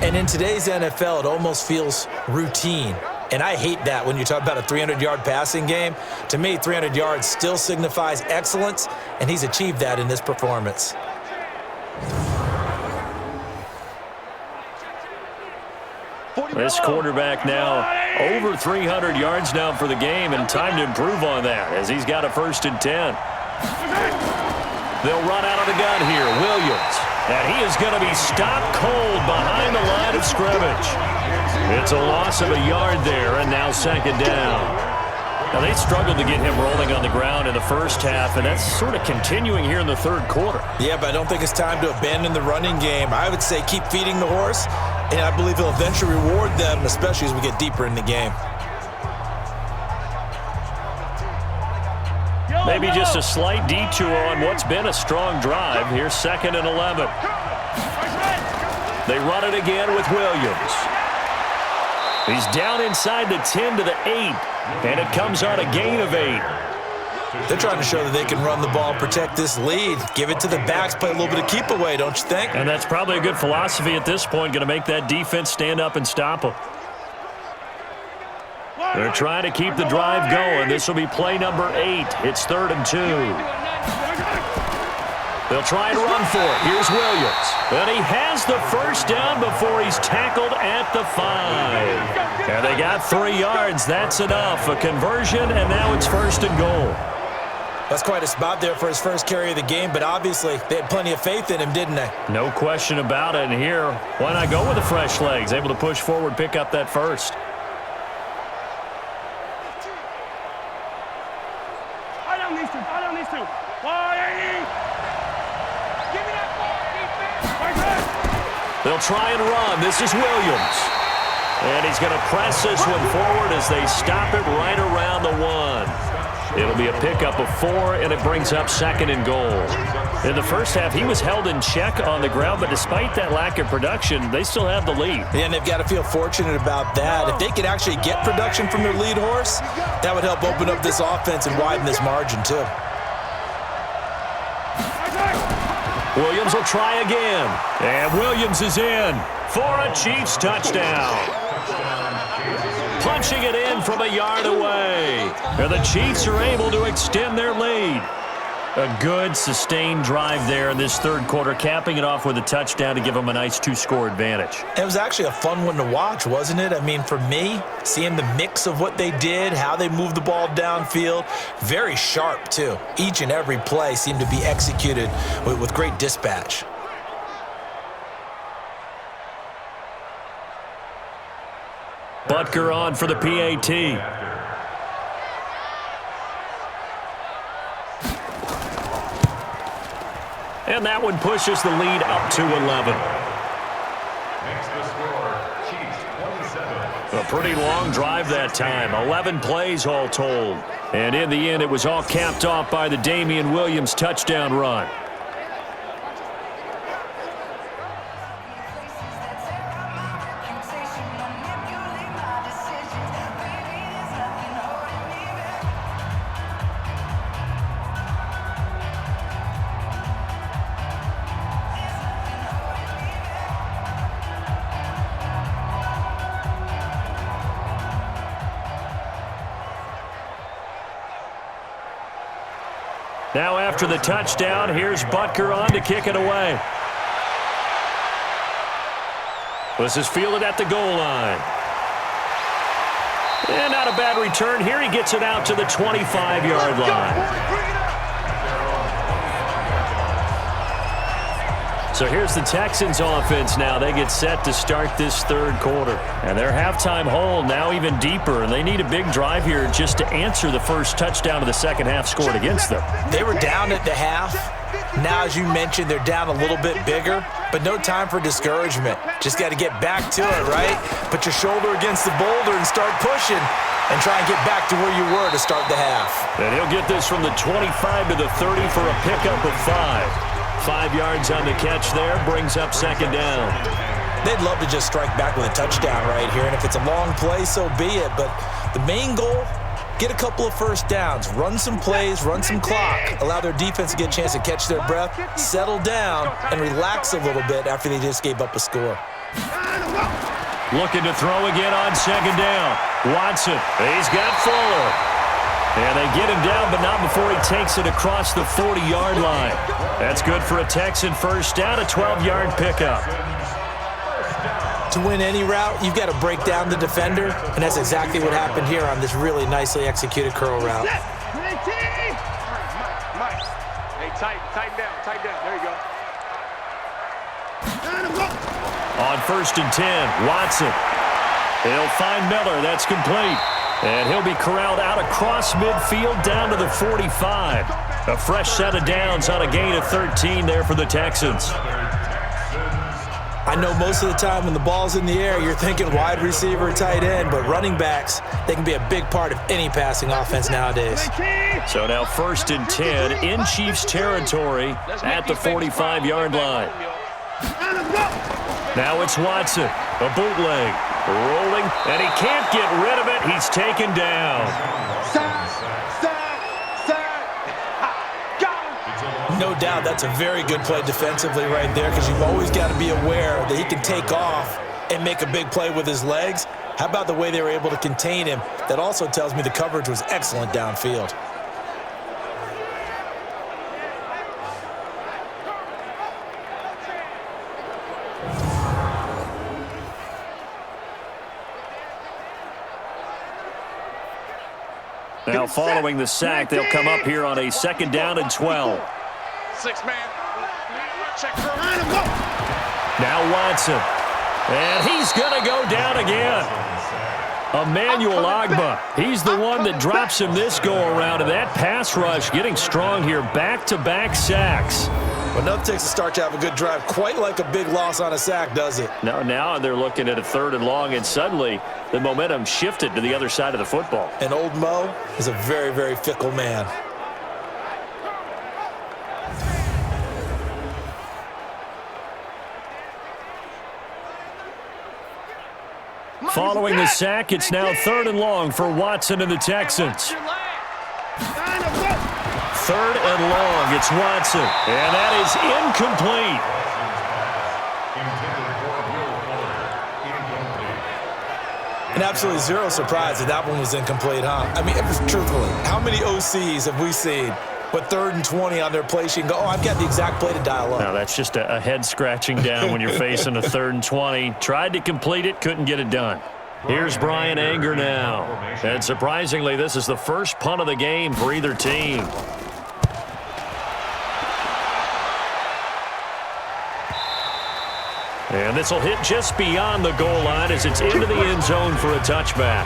And in today's NFL, it almost feels routine. And I hate that when you talk about a 300-yard passing game. To me, 300 yards still signifies excellence, and he's achieved that in this performance. This quarterback now over 300 yards now for the game, and time to improve on that as he's got a 1st and 10. They'll run out of the gun here. Williams. And he is going to be stopped cold behind the line of scrimmage. It's a loss of a yard there, and now 2nd down. Now, they struggled to get him rolling on the ground in the first half, and that's sort of continuing here in the 3rd quarter. Yeah, but I don't think it's time to abandon the running game. I would say keep feeding the horse, and I believe he'll eventually reward them, especially as we get deeper in the game. Maybe just a slight detour on what's been a strong drive. Here's 2nd and 11. They run it again with Williams. He's down inside the 10 to the 8, and it comes on a gain of 8. They're trying to show that they can run the ball, protect this lead, give it to the backs, play a little bit of keep away, don't you think? And that's probably a good philosophy at this point, going to make that defense stand up and stop them. They're trying to keep the drive going. This will be play number 8. It's 3rd and 2. They'll try and run for it. Here's Williams. And he has the first down before he's tackled at the 5. And they got 3 yards. That's enough. A conversion, and now it's 1st and goal. That's quite a spot there for his first carry of the game, but obviously they had plenty of faith in him, didn't they? No question about it. And here, why not go with the fresh legs? Able to push forward, pick up that first. They'll try and run. This is Williams. And he's going to press this one forward as they stop it right around the 1. It'll be a pickup of 4, and it brings up 2nd and goal. In the first half, he was held in check on the ground, but despite that lack of production, they still have the lead. Yeah, and they've got to feel fortunate about that. If they could actually get production from their lead horse, that would help open up this offense and widen this margin, too. Williams will try again. And Williams is in for a Chiefs touchdown. Punching it in from a yard away. And the Chiefs are able to extend their lead. A good, sustained drive there in this 3rd quarter, capping it off with a touchdown to give them a nice 2-score advantage. It was actually a fun one to watch, wasn't it? I mean, for me, seeing the mix of what they did, how they moved the ball downfield, very sharp, too. Each and every play seemed to be executed with great dispatch. Butker on for the PAT. And that one pushes the lead up to 11. Makes the score, Chiefs 27. A pretty long drive that time. 11 plays all told. And in the end, it was all capped off by the Damian Williams touchdown run. Now after the touchdown, here's Butker on to kick it away. This is fielded at the goal line. And not a bad return here. He gets it out to the 25-yard line. So here's the Texans offense now. They get set to start this third quarter. And their halftime hole now even deeper. And they need a big drive here just to answer the first touchdown of the second half scored against them. They were down at the half. Now, as you mentioned, they're down a little bit bigger. But no time for discouragement. Just got to get back to it, right? Put your shoulder against the boulder and start pushing. And try and get back to where you were to start the half. And he'll get this from the 25 to the 30 for a pickup of 5. 5 yards on the catch there, brings up second down. They'd love to just strike back with a touchdown right here, and if it's a long play, so be it. But the main goal, get a couple of first downs, run some plays, run some clock, allow their defense to get a chance to catch their breath, settle down, and relax a little bit after they just gave up a score. Looking to throw again on second down. Watson, he's got Fuller. And they get him down, but not before he takes it across the 40-yard line. That's good for a Texan first down, a 12-yard pickup. To win any route, you've got to break down the defender, and that's exactly what happened here on this really nicely executed curl route. Mike, hey, tighten down. There you go. On 1st and 10, Watson. He'll find Miller. That's complete. And he'll be corralled out across midfield down to the 45. A fresh set of downs on a gain of 13 there for the Texans. I know most of the time when the ball's in the air, you're thinking wide receiver, tight end, but running backs, they can be a big part of any passing offense nowadays. So now 1st and 10 in Chiefs territory at the 45-yard line. Now it's Watson, a bootleg. Rolling, and he can't get rid of it. He's taken down. No doubt that's a very good play defensively right there because you've always got to be aware that he can take off and make a big play with his legs. How about the way they were able to contain him? That also tells me the coverage was excellent downfield. Now following the sack, they'll come up here on a 2nd down and 12. 6-man. Check. Now Watson. And he's going to go down again. Emmanuel Ogbah. He's the one that drops him this go-around. And that pass rush getting strong here. Back-to-back sacks. Well, enough takes to start to have a good drive. Quite like a big loss on a sack, does it? Now they're looking at a 3rd and long, and suddenly the momentum shifted to the other side of the football. And old Mo is a very, very fickle man. Following the sack, it's now 3rd and long for Watson and the Texans. 3rd and long, it's Watson, and that is incomplete. And absolutely zero surprise that one was incomplete, huh? I mean, truthfully, how many OCs have we seen with 3rd and 20 on their play sheet and go, oh, I've got the exact play to dial up? Now, that's just a head scratching down when you're facing a 3rd and 20. Tried to complete it, couldn't get it done. Here's Brian Anger now. And surprisingly, this is the first punt of the game for either team. And this will hit just beyond the goal line as it's into the end zone for a touchback.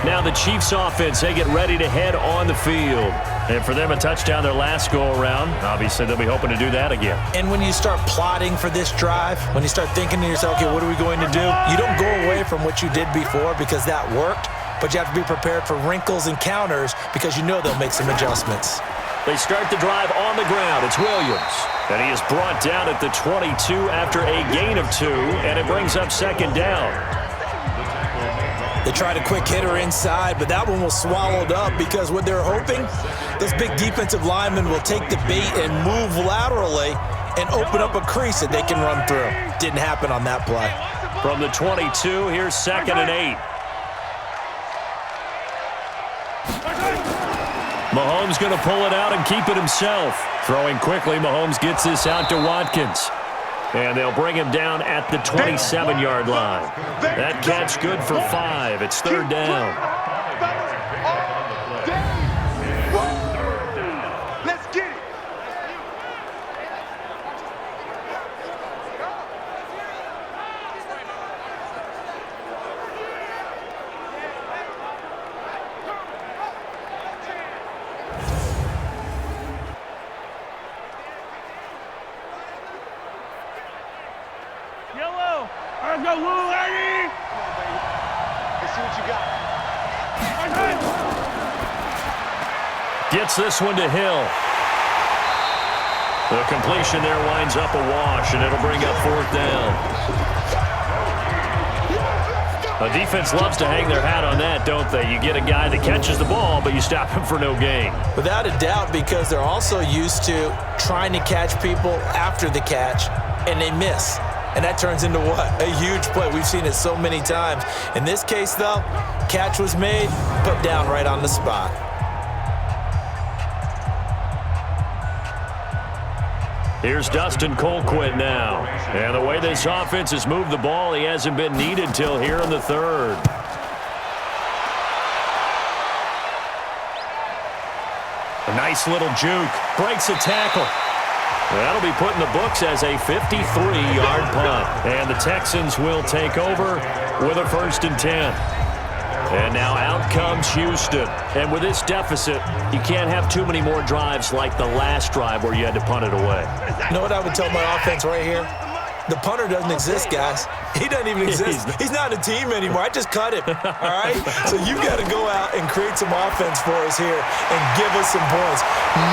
Now the Chiefs offense, they get ready to head on the field. And for them, a touchdown their last go-around. Obviously, they'll be hoping to do that again. And when you start plotting for this drive, when you start thinking to yourself, okay, what are we going to do? You don't go away from what you did before because that worked. but you have to be prepared for wrinkles and counters because you know they'll make some adjustments. They start the drive on the ground. It's Williams. And he is brought down at the 22 after a gain of 2, and it brings up second down. They tried a quick hitter inside, but that one was swallowed up because what they're hoping, those big defensive linemen will take the bait and move laterally and open up a crease that they can run through. Didn't happen on that play. From the 22, here's 2nd and 8. Mahomes going to pull it out and keep it himself. Throwing quickly, Mahomes gets this out to Watkins. And they'll bring him down at the 27-yard line. That catch good for 5. It's 3rd down. Let's get it. Yellow. Let's go, Lou, lady. Let's see what you got. Gets this one to Hill. The completion there winds up a wash, and it'll bring up 4th down. The defense loves to hang their hat on that, don't they? You get a guy that catches the ball, but you stop him for no gain. Without a doubt, because they're also used to trying to catch people after the catch, and they miss. And that turns into what? A huge play. We've seen it so many times. In this case, though, catch was made, put down right on the spot. Here's Dustin Colquitt now. And the way this offense has moved the ball, he hasn't been needed till here in the 3rd. A nice little juke. Breaks a tackle. That'll be put in the books as a 53-yard punt. And the Texans will take over with a 1st and 10. And now out comes Houston. And with this deficit, you can't have too many more drives like the last drive where you had to punt it away. You know what I would tell my offense right here? The punter doesn't exist, guys. He doesn't even exist. He's not a team anymore. I just cut him, all right? So you got to go out and create some offense for us here and give us some points.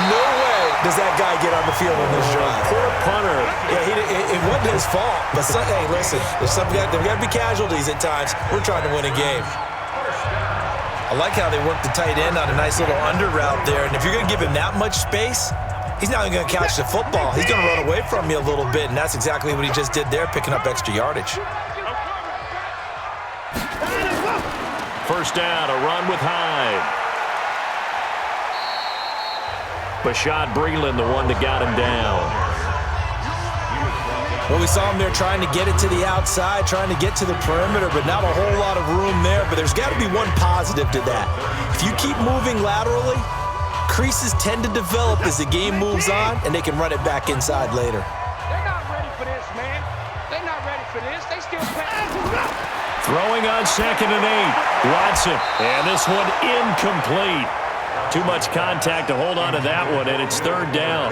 No way does that guy get on the field on this drive. Poor punter. Yeah, it wasn't his fault. But, hey, listen, there's got to be casualties at times. We're trying to win a game. I like how they work the tight end on a nice little under route there. And if you're going to give him that much space, he's not even going to catch the football. He's going to run away from you a little bit, and that's exactly what he just did there, picking up extra yardage. 1st down, a run with Hyde. Bashad Breeland, the one that got him down. Well, we saw him there trying to get it to the outside, trying to get to the perimeter, but not a whole lot of room there. But there's got to be one positive to that. If you keep moving laterally, creases tend to develop as the game moves on, and they can run it back inside later. They're not ready for this, man. They're not ready for this. They still pass. Throwing on 2nd and 8. Watson. And this one incomplete. Too much contact to hold on to that one, and it's 3rd down.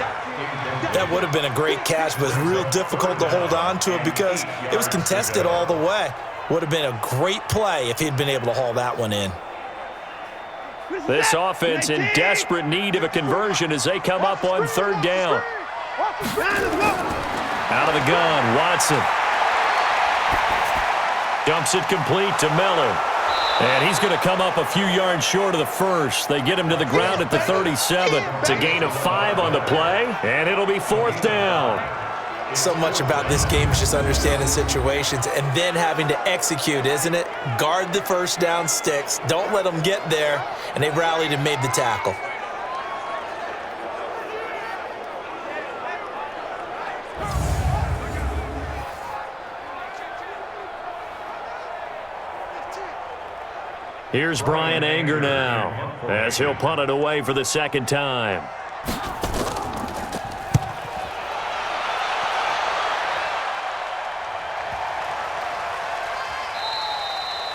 That would have been a great catch, but it's real difficult to hold on to it because it was contested all the way. Would have been a great play if he'd been able to haul that one in. This offense in desperate need of a conversion as they come up on 3rd down. Out of the gun, Watson. Dumps it complete to Miller. And he's going to come up a few yards short of the 1st. They get him to the ground at the 37. It's a gain of 5 on the play, and it'll be 4th down. So much about this game is just understanding situations and then having to execute, isn't it? Guard the 1st down sticks. Don't let them get there. And they rallied and made the tackle. Here's Brian Anger now as he'll punt it away for the 2nd time.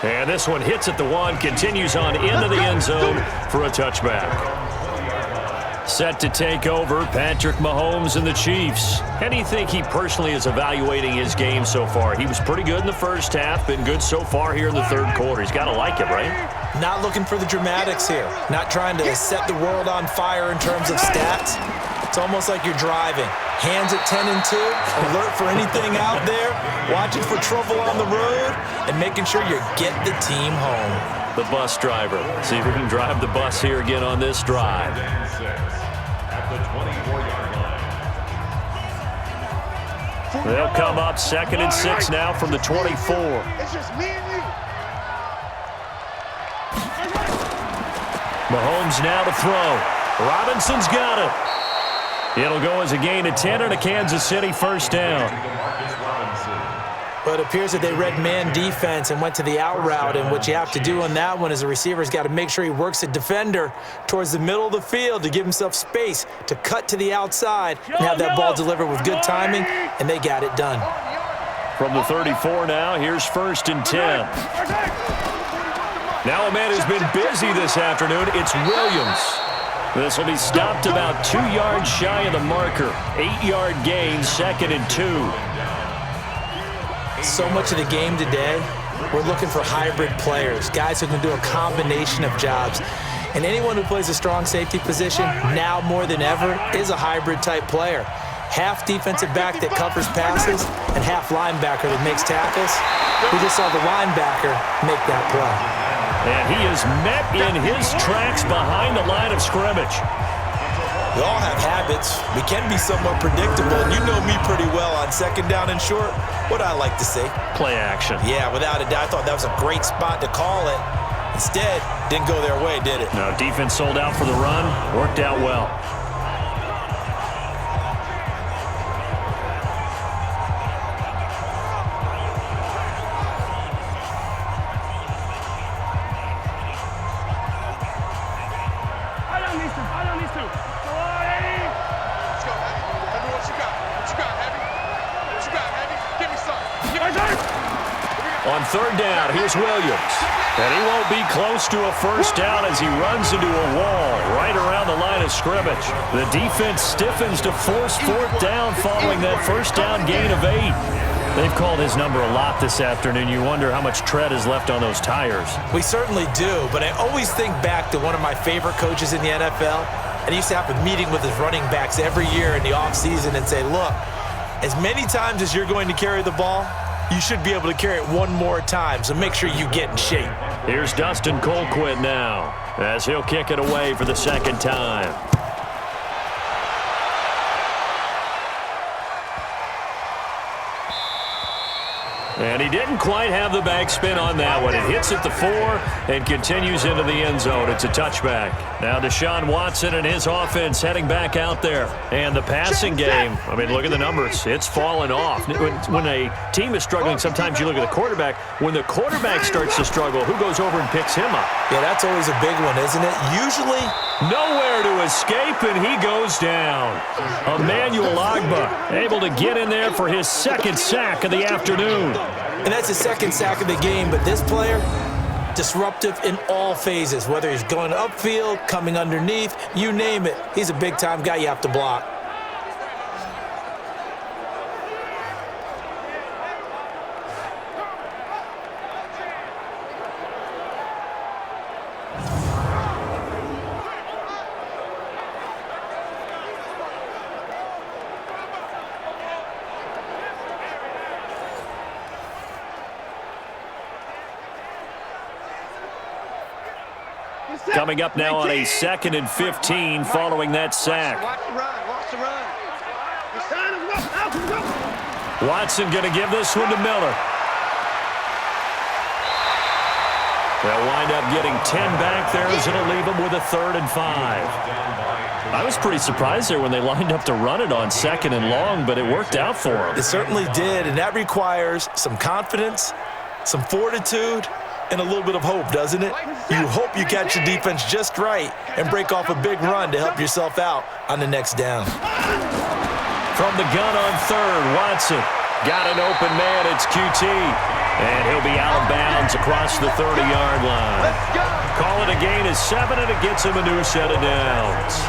And this one hits at the 1, continues on into the end zone for a touchback. Set to take over, Patrick Mahomes and the Chiefs. How do you think he personally is evaluating his game so far? He was pretty good in the 1st half, been good so far here in the 3rd quarter. He's got to like it, right? Not looking for the dramatics here. Not trying to set the world on fire in terms of stats. It's almost like you're driving. Hands at 10 and 2, alert for anything out there, watching for trouble on the road, and making sure you get the team home. The bus driver. See if we can drive the bus here again on this drive. At the 24-yard line. They'll come up 2nd and 6 now from the 24. It's just me and you. Mahomes now to throw. Robinson's got it. It'll go as a gain of 10 and a Kansas City first down. But it appears that they read man defense and went to the out route, and what you have to do on that one is the receiver's got to make sure he works the defender towards the middle of the field to give himself space to cut to the outside and have that ball delivered with good timing, and they got it done. From the 34 now, here's 1st and 10. Now a man who's been busy this afternoon, it's Williams. This will be stopped about 2 yards shy of the marker. 8-yard gain, 2nd and 2. So much of the game today, we're looking for hybrid players, guys who can do a combination of jobs. And anyone who plays a strong safety position, now more than ever, is a hybrid type player. Half defensive back that covers passes and half linebacker that makes tackles. We just saw the linebacker make that play. And he is met in his tracks behind the line of scrimmage. We all have habits. We can be somewhat predictable. You know me pretty well on 2nd down and short. What I like to say? Play action. Yeah, without a doubt. I thought that was a great spot to call it. Instead, didn't go their way, did it? No, defense sold out for the run. Worked out well. On 3rd down, here's Williams. And he won't be close to a first down as he runs into a wall right around the line of scrimmage. The defense stiffens to force 4th down following that first down gain of 8. They've called his number a lot this afternoon. You wonder how much tread is left on those tires. We certainly do, but I always think back to one of my favorite coaches in the NFL. And he used to have a meeting with his running backs every year in the offseason and say, look, as many times as you're going to carry the ball, you should be able to carry it one more time, so make sure you get in shape. Here's Dustin Colquitt now as he'll kick it away for the 2nd time. And he didn't quite have the backspin on that one. It hits at the 4 and continues into the end zone. It's a touchback. Now Deshaun Watson and his offense heading back out there. And the passing game, I mean, look at the numbers. It's fallen off. When a team is struggling, sometimes you look at the quarterback. When the quarterback starts to struggle, who goes over and picks him up? Yeah, that's always a big one, isn't it? Usually nowhere to escape, and he goes down. Emmanuel Ogbah able to get in there for his 2nd sack of the afternoon. And that's his 2nd sack of the game, but this player, disruptive in all phases, whether he's going upfield, coming underneath, you name it. He's a big-time guy you have to block. Coming up now on a 2nd and 15 following that sack. Watch the run. Watson going to give this one to Miller. They'll wind up getting 10 back there as it'll leave them with a 3rd and 5. I was pretty surprised there when they lined up to run it on 2nd and long, but it worked out for them. It certainly did, and that requires some confidence, some fortitude, and a little bit of hope, doesn't it? You hope you catch your defense just right and break off a big run to help yourself out on the next down. From the gun on 3rd, Watson got an open man. It's QT. And he'll be out of bounds across the 30-yard line. Call it a gain of 7, and it gets him a new set of downs.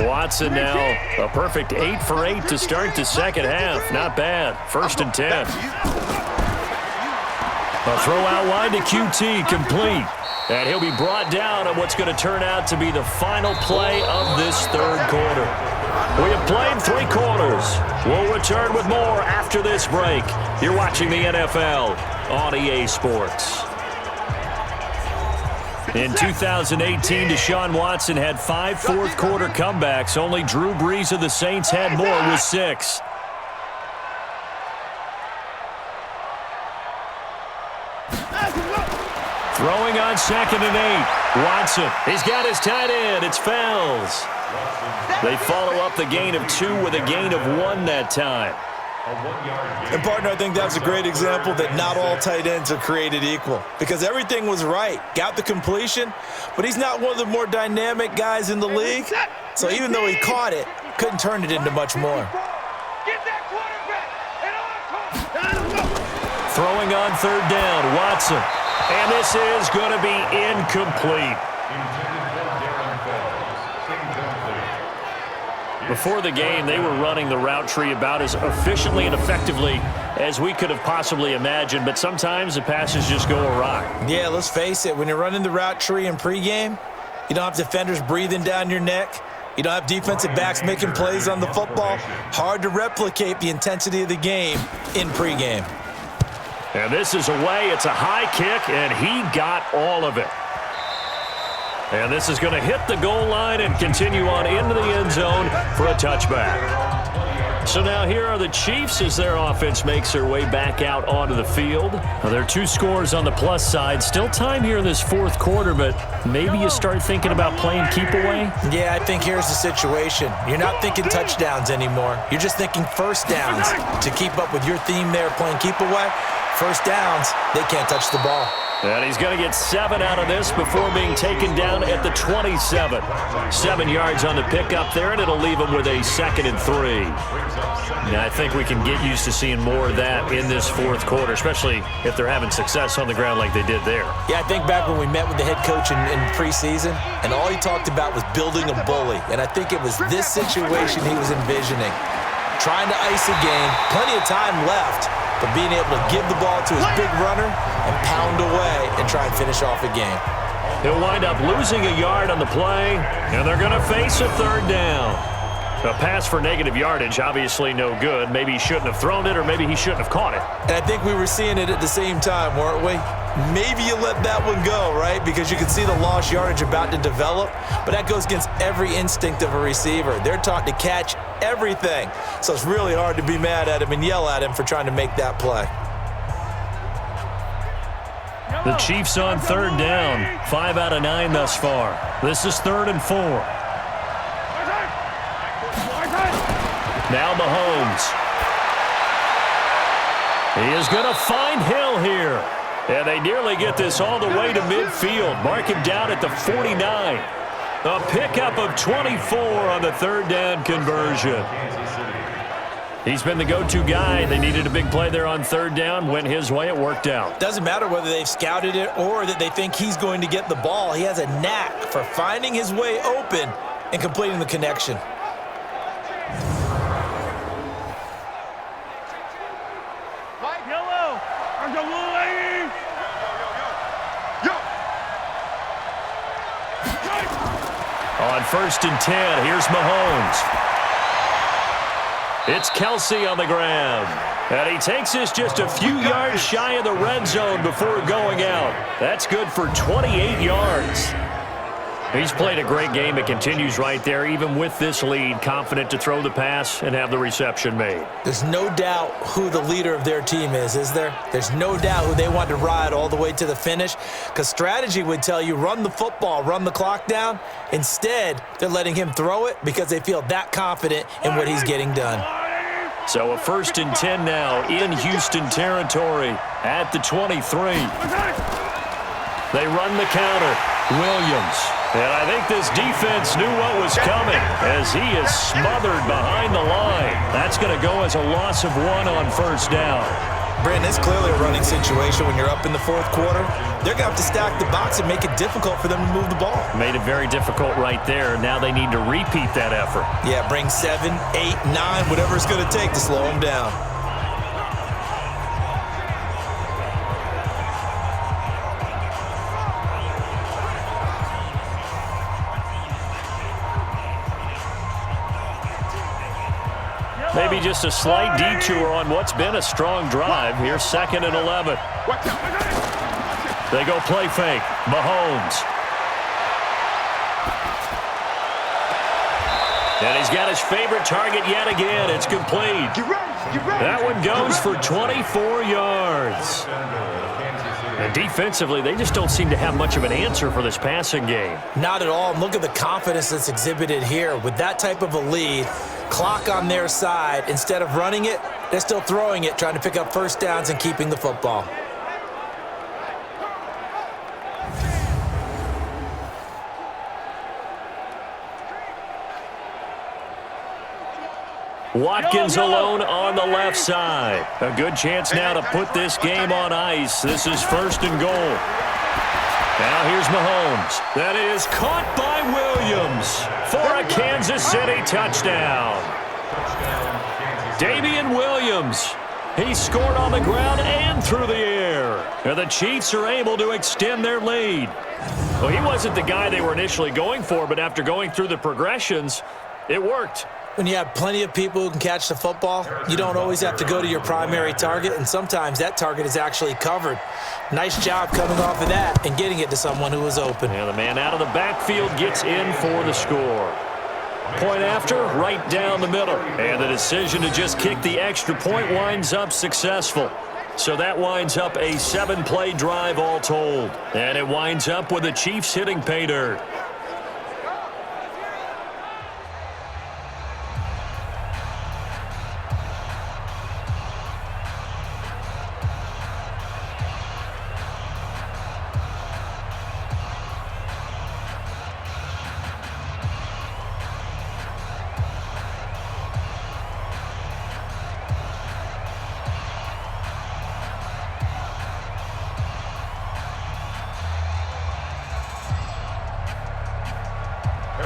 Watson now a perfect 8 for 8 to start the second half. Not bad. 1st and 10. A throw out wide to QT, complete. And he'll be brought down on what's going to turn out to be the final play of this third quarter. We have played 3 quarters. We'll return with more after this break. You're watching the NFL on EA Sports. In 2018, Deshaun Watson had 5 fourth-quarter comebacks. Only Drew Brees of the Saints had more with 6. Throwing on 2nd and 8. Watson, he's got his tight end. It's Fells. They follow up the gain of 2 with a gain of 1 that time. And, partner, I think that's a great example that not all tight ends are created equal because everything was right. Got the completion, but he's not one of the more dynamic guys in the league. So even though he caught it, couldn't turn it into much more. Throwing on 3rd down, Watson. And this is going to be incomplete. Before the game, they were running the route tree about as efficiently and effectively as we could have possibly imagined, but sometimes the passes just go awry. Yeah, let's face it. When you're running the route tree in pregame, you don't have defenders breathing down your neck. You don't have defensive backs making plays on the football. Hard to replicate the intensity of the game in pregame. And this is away. It's a high kick, and he got all of it. And this is going to hit the goal line and continue on into the end zone for a touchback. So now here are the Chiefs as their offense makes their way back out onto the field. Now, there are 2 scores on the plus side. Still time here in this 4th quarter, but maybe you start thinking about playing keep away? Yeah, I think here's the situation. You're not thinking touchdowns anymore. You're just thinking first downs. To keep up with your theme there, playing keep away, first downs, they can't touch the ball. And he's going to get 7 out of this before being taken down at the 27. 7 yards on the pickup there, and it'll leave him with a 2nd and 3. Now, I think we can get used to seeing more of that in this 4th quarter, especially if they're having success on the ground like they did there. Yeah, I think back when we met with the head coach in preseason, and all he talked about was building a bully. And I think it was this situation he was envisioning. Trying to ice a game, plenty of time left, but being able to give the ball to his big runner and pound away and try and finish off a game. He'll wind up losing a yard on the play, and they're going to face a 3rd down. A pass for negative yardage, obviously no good. Maybe he shouldn't have thrown it, or maybe he shouldn't have caught it. And I think we were seeing it at the same time, weren't we? Maybe you let that one go, right? Because you can see the lost yardage about to develop, but that goes against every instinct of a receiver. They're taught to catch everything. So it's really hard to be mad at him and yell at him for trying to make that play. The Chiefs on 3rd down. 5 out of 9 thus far. This is 3rd and 4. Now Mahomes. He is going to find Hill here. And they nearly get this all the way to midfield. Mark him down at the 49. A pickup of 24 on the 3rd down conversion. He's been the go-to guy. They needed a big play there on 3rd down. Went his way. It worked out. Doesn't matter whether they've scouted it or that they think he's going to get the ball. He has a knack for finding his way open and completing the connection. On 1st and 10, here's Mahomes. It's Kelsey on the ground. And he takes this just a few yards shy of the red zone before going out. That's good for 28 yards. He's played a great game. It continues right there, even with this lead, confident to throw the pass and have the reception made. There's no doubt who the leader of their team is there? There's no doubt who they want to ride all the way to the finish, because strategy would tell you run the football, run the clock down. Instead, they're letting him throw it because they feel that confident in what he's getting done. So a 1st and 10 now in Houston territory at the 23. They run the counter. Williams. And I think this defense knew what was coming as he is smothered behind the line. That's going to go as a loss of 1 on 1st down. Brandon, it's clearly a running situation when you're up in the fourth quarter. They're going to have to stack the box and make it difficult for them to move the ball. Made it very difficult right there. Now they need to repeat that effort. Yeah, bring 7, 8, 9, whatever it's going to take to slow them down. Maybe just a slight detour on what's been a strong drive. Here's 2nd and 11. They go play fake. Mahomes. And he's got his favorite target yet again. It's complete. That one goes for 24 yards. And defensively, they just don't seem to have much of an answer for this passing game. Not at all. And look at the confidence that's exhibited here. With that type of a lead, clock on their side, instead of running it, they're still throwing it, trying to pick up first downs and keeping the football. Watkins alone on the left side. A good chance now to put this game on ice. This is 1st and goal. Now here's Mahomes. That is caught by Williams for a Kansas City touchdown. Damian Williams. He scored on the ground and through the air. And the Chiefs are able to extend their lead. Well, he wasn't the guy they were initially going for, but after going through the progressions, it worked. When you have plenty of people who can catch the football, you don't always have to go to your primary target, and sometimes that target is actually covered. Nice job coming off of that and getting it to someone who was open. And the man out of the backfield gets in for the score. Point after, right down the middle. And the decision to just kick the extra point winds up successful. So that winds up a 7-play drive all told. And it winds up with the Chiefs hitting pay dirt.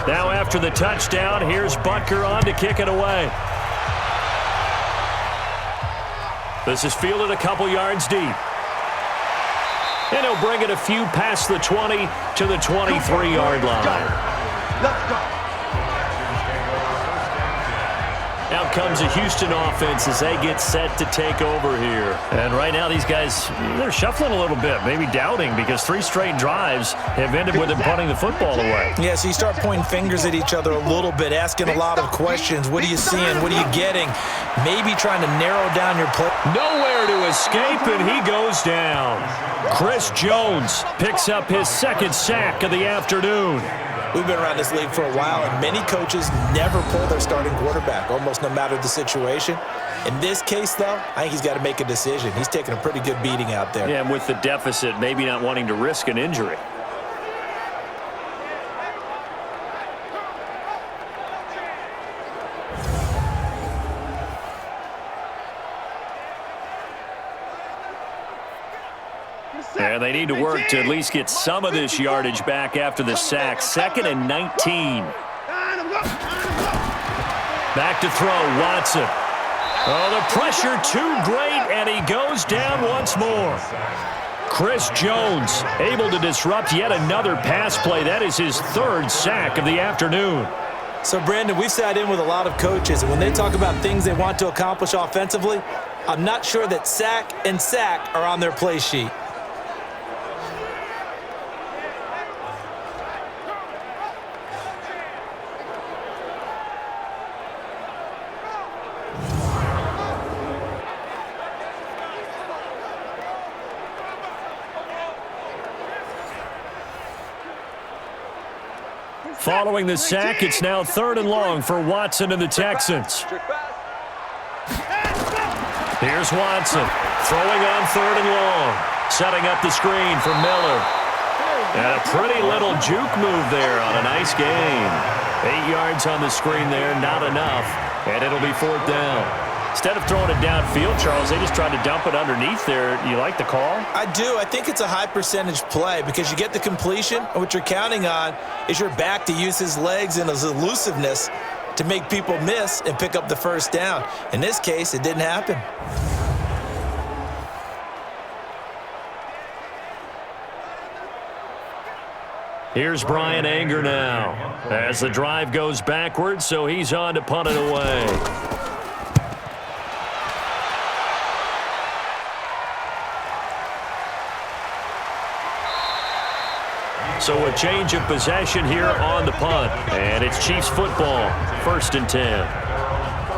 Now after the touchdown, here's Butker on to kick it away. This is fielded a couple yards deep. And he'll bring it a few past the 20 to the 23-yard line. Let's go. Out comes a Houston offense as they get set to take over here. And right now these guys, they're shuffling a little bit, maybe doubting, because 3 straight drives have ended with them punting the football away. Yeah, so you start pointing fingers at each other a little bit, asking a lot of questions. What are you seeing? What are you getting? Maybe trying to narrow down your play. Nowhere to escape, and he goes down. Chris Jones picks up his 2nd sack of the afternoon. We've been around this league for a while, and many coaches never pull their starting quarterback, almost no matter the situation. In this case, though, I think he's got to make a decision. He's taking a pretty good beating out there. Yeah, and with the deficit, maybe not wanting to risk an injury. And they need to work to at least get some of this yardage back after the sack. 2nd and 19. Back to throw, Watson. Oh, the pressure too great, and he goes down once more. Chris Jones able to disrupt yet another pass play. That is his 3rd sack of the afternoon. So, Brandon, we've sat in with a lot of coaches, and when they talk about things they want to accomplish offensively, I'm not sure that sack and sack are on their play sheet. Following the sack, it's now 3rd and long for Watson and the Texans. Here's Watson, throwing on 3rd and long, setting up the screen for Miller. And a pretty little juke move there on a nice gain. 8 yards on the screen there, not enough, and it'll be 4th down. Instead of throwing it downfield, Charles, they just tried to dump it underneath there. You like the call? I do. I think it's a high percentage play because you get the completion, and what you're counting on is your back to use his legs and his elusiveness to make people miss and pick up the first down. In this case, it didn't happen. Here's Brian Anger now as the drive goes backwards, so he's on to punt it away. So a change of possession here on the punt, and it's Chiefs football, 1st and 10.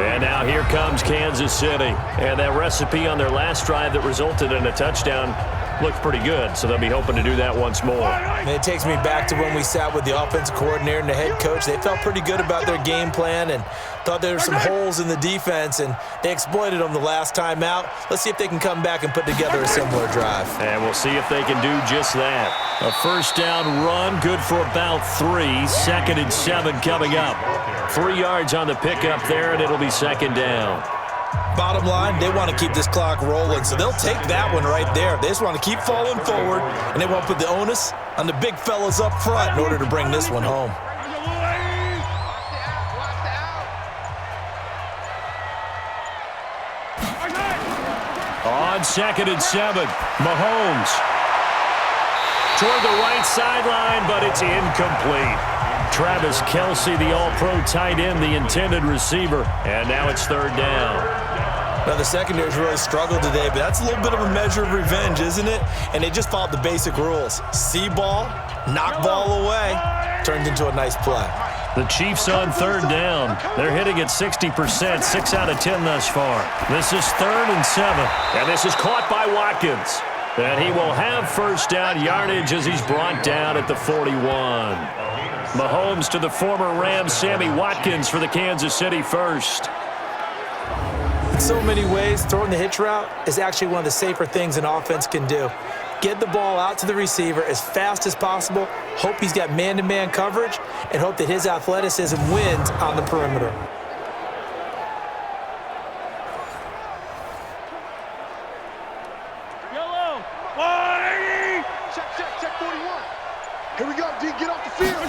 And now here comes Kansas City, and that recipe on their last drive that resulted in a touchdown looked pretty good, so they'll be hoping to do that once more. And it takes me back to when we sat with the offensive coordinator and the head coach. They felt pretty good about their game plan and thought there were some holes in the defense, and they exploited them the last time out. Let's see if they can come back and put together a similar drive. And we'll see if they can do just that. A first down run, good for about 3. 2nd and 7 coming up. 3 yards on the pickup there, and it'll be 2nd down. Bottom line, they want to keep this clock rolling, so they'll take that one right there. They just want to keep falling forward, and they won't put the onus on the big fellas up front in order to bring this one home. On 2nd and 7, Mahomes toward the right sideline, but it's incomplete. Travis Kelce, the all-pro tight end, the intended receiver, and now it's 3rd down. Now, the secondary's really struggled today, but that's a little bit of a measure of revenge, isn't it? And they just followed the basic rules. See ball, knock ball away, turned into a nice play. The Chiefs on 3rd down. They're hitting at 60%, 6 out of 10 thus far. This is 3rd and 7, and this is caught by Watkins. And he will have first down yardage as he's brought down at the 41. Mahomes to the former Rams, Sammy Watkins for the Kansas City first. In so many ways, throwing the hitch route is actually one of the safer things an offense can do. Get the ball out to the receiver as fast as possible, hope he's got man-to-man coverage, and hope that his athleticism wins on the perimeter. Yellow, 180. Check 41. Here we go, D, get off the field.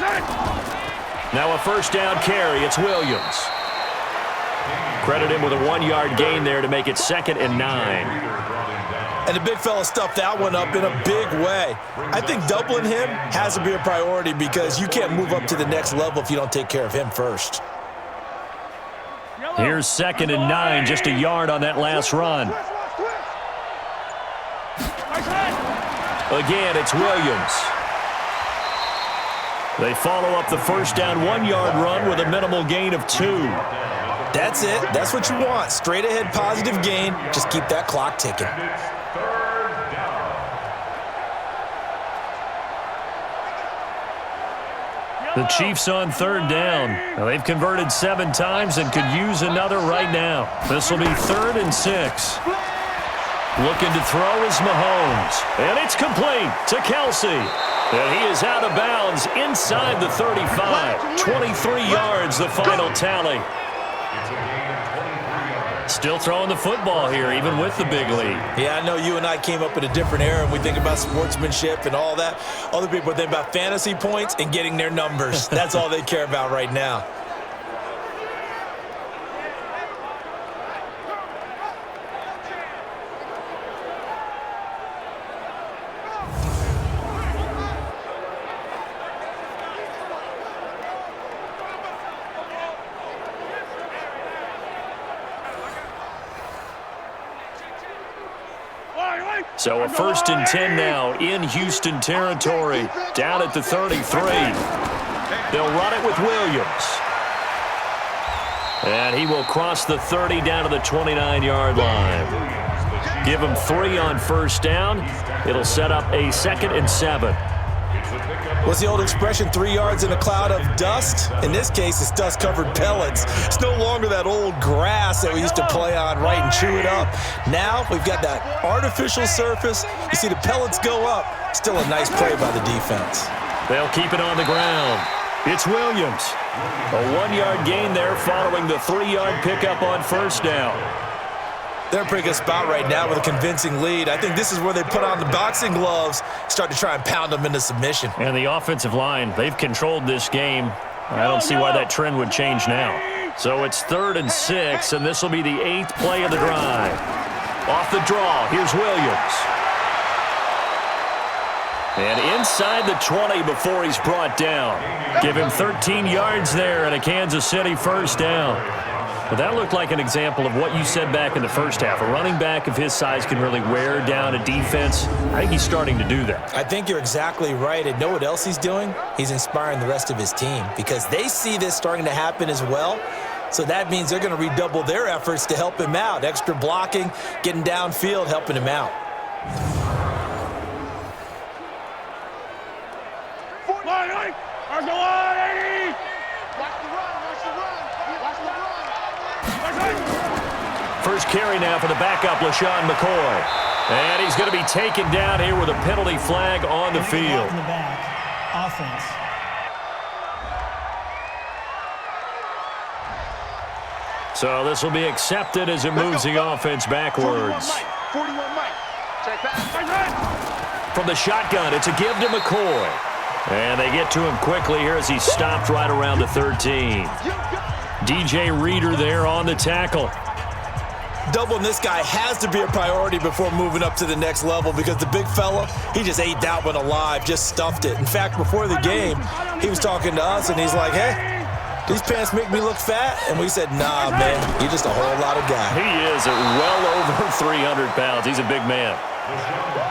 Now a first down carry, it's Williams. Credit him with a 1-yard gain there to make it 2nd and 9. And the big fella stuffed that one up in a big way. I think doubling him has to be a priority because you can't move up to the next level if you don't take care of him first. Here's 2nd and 9, just a yard on that last run. Again, it's Williams. They follow up the first down 1-yard run with a minimal gain of 2. That's it. That's what you want. Straight ahead positive gain. Just keep that clock ticking. The Chiefs on 3rd down. Now, they've converted 7 times and could use another right now. This will be 3rd and 6. Looking to throw is Mahomes. And it's complete to Kelce. And he is out of bounds inside the 35. 23 yards, the final tally. Still throwing the football here, even with the big lead. Yeah, I know you and I came up in a different era, and we think about sportsmanship and all that. Other people think about fantasy points and getting their numbers. That's all they care about right now. So a 1st and 10 now in Houston territory, down at the 33. They'll run it with Williams. And he will cross the 30 down to the 29-yard line. Give him 3 on first down. It'll set up a 2nd and 7. What's the old expression, 3 yards in a cloud of dust? In this case, it's dust-covered pellets. It's no longer that old grass that we used to play on, right, and chew it up. Now we've got that artificial surface. You see the pellets go up. Still a nice play by the defense. They'll keep it on the ground. It's Williams. A 1-yard gain there following the 3-yard pickup on first down. They're in a pretty good spot right now with a convincing lead. I think this is where they put on the boxing gloves, start to try and pound them into submission. And the offensive line, they've controlled this game. I don't see why that trend would change now. So it's 3rd and 6, and this will be the 8th play of the drive. Off the draw, here's Williams. And inside the 20 before he's brought down. Give him 13 yards there and a Kansas City first down. But that looked like an example of what you said back in the first half. A running back of his size can really wear down a defense. I think he's starting to do that. I think you're exactly right. And know what else he's doing? He's inspiring the rest of his team because they see this starting to happen as well. So that means they're going to redouble their efforts to help him out. Extra blocking, getting downfield, helping him out. First carry now for the backup, LaShawn McCoy. And he's going to be taken down here with a penalty flag on the field. In the back, offense. So this will be accepted as it moves the offense backwards. 41 Mike. Check pass. From the shotgun, it's a give to McCoy. And they get to him quickly here as he's stopped right around the 13. DJ Reader there on the tackle. Doubling this guy has to be a priority before moving up to the next level because the big fella, he just ate that one alive, just stuffed it. In fact, before the game, he was talking to us, and he's like, hey, these pants make me look fat? And we said, nah, man, you're just a whole lot of guy. He is at well over 300 pounds. He's a big man.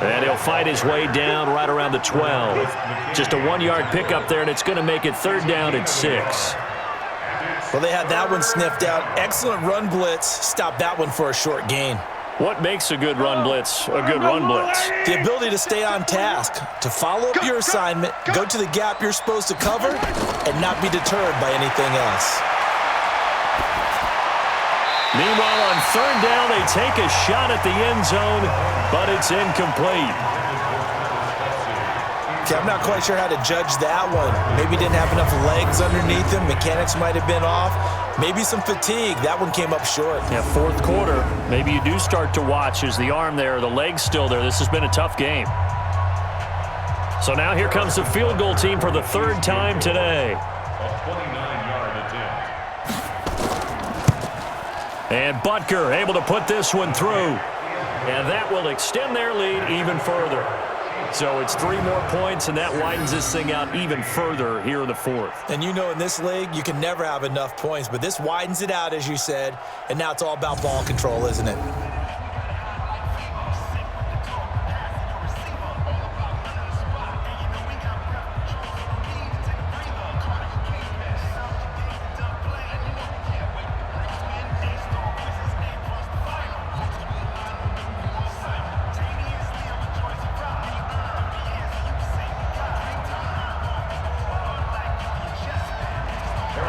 And he'll fight his way down right around the 12. Just a 1-yard pickup there, and it's going to make it 3rd down and 6. Well, they had that one sniffed out. Excellent run blitz. Stopped that one for a short gain. What makes a good run blitz a good run blitz? The ability to stay on task, to follow up your assignment, go to the gap you're supposed to cover, and not be deterred by anything else. Meanwhile, on 3rd down, they take a shot at the end zone, but it's incomplete. Okay, I'm not quite sure how to judge that one. Maybe didn't have enough legs underneath him. Mechanics might have been off. Maybe some fatigue. That one came up short. Yeah, 4th quarter. Maybe you do start to watch. Is the arm there, the leg's still there? This has been a tough game. So now here comes the field goal team for the 3rd time today. A 29-yard attempt. And Butker able to put this one through. And that will extend their lead even further. So it's 3 more points, and that widens this thing out even further here in the 4th. And you know in this league, you can never have enough points, but this widens it out, as you said, and now it's all about ball control, isn't it?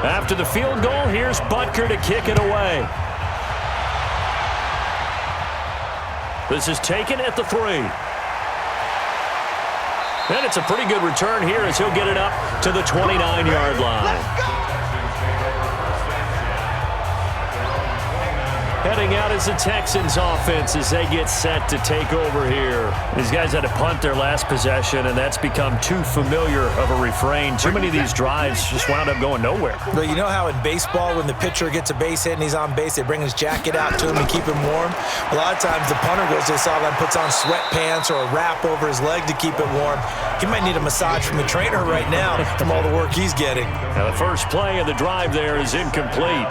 After the field goal, here's Butker to kick it away. This is taken at the 3. And it's a pretty good return here as he'll get it up to the 29-yard line. Heading out is the Texans offense as they get set to take over here. These guys had to punt their last possession, and that's become too familiar of a refrain. Too many of these drives just wound up going nowhere. But you know how in baseball, when the pitcher gets a base hit and he's on base, they bring his jacket out to him and keep him warm? A lot of times the punter goes to the sideline, puts on sweatpants or a wrap over his leg to keep it warm. He might need a massage from the trainer right now from all the work he's getting. Now the first play of the drive there is incomplete.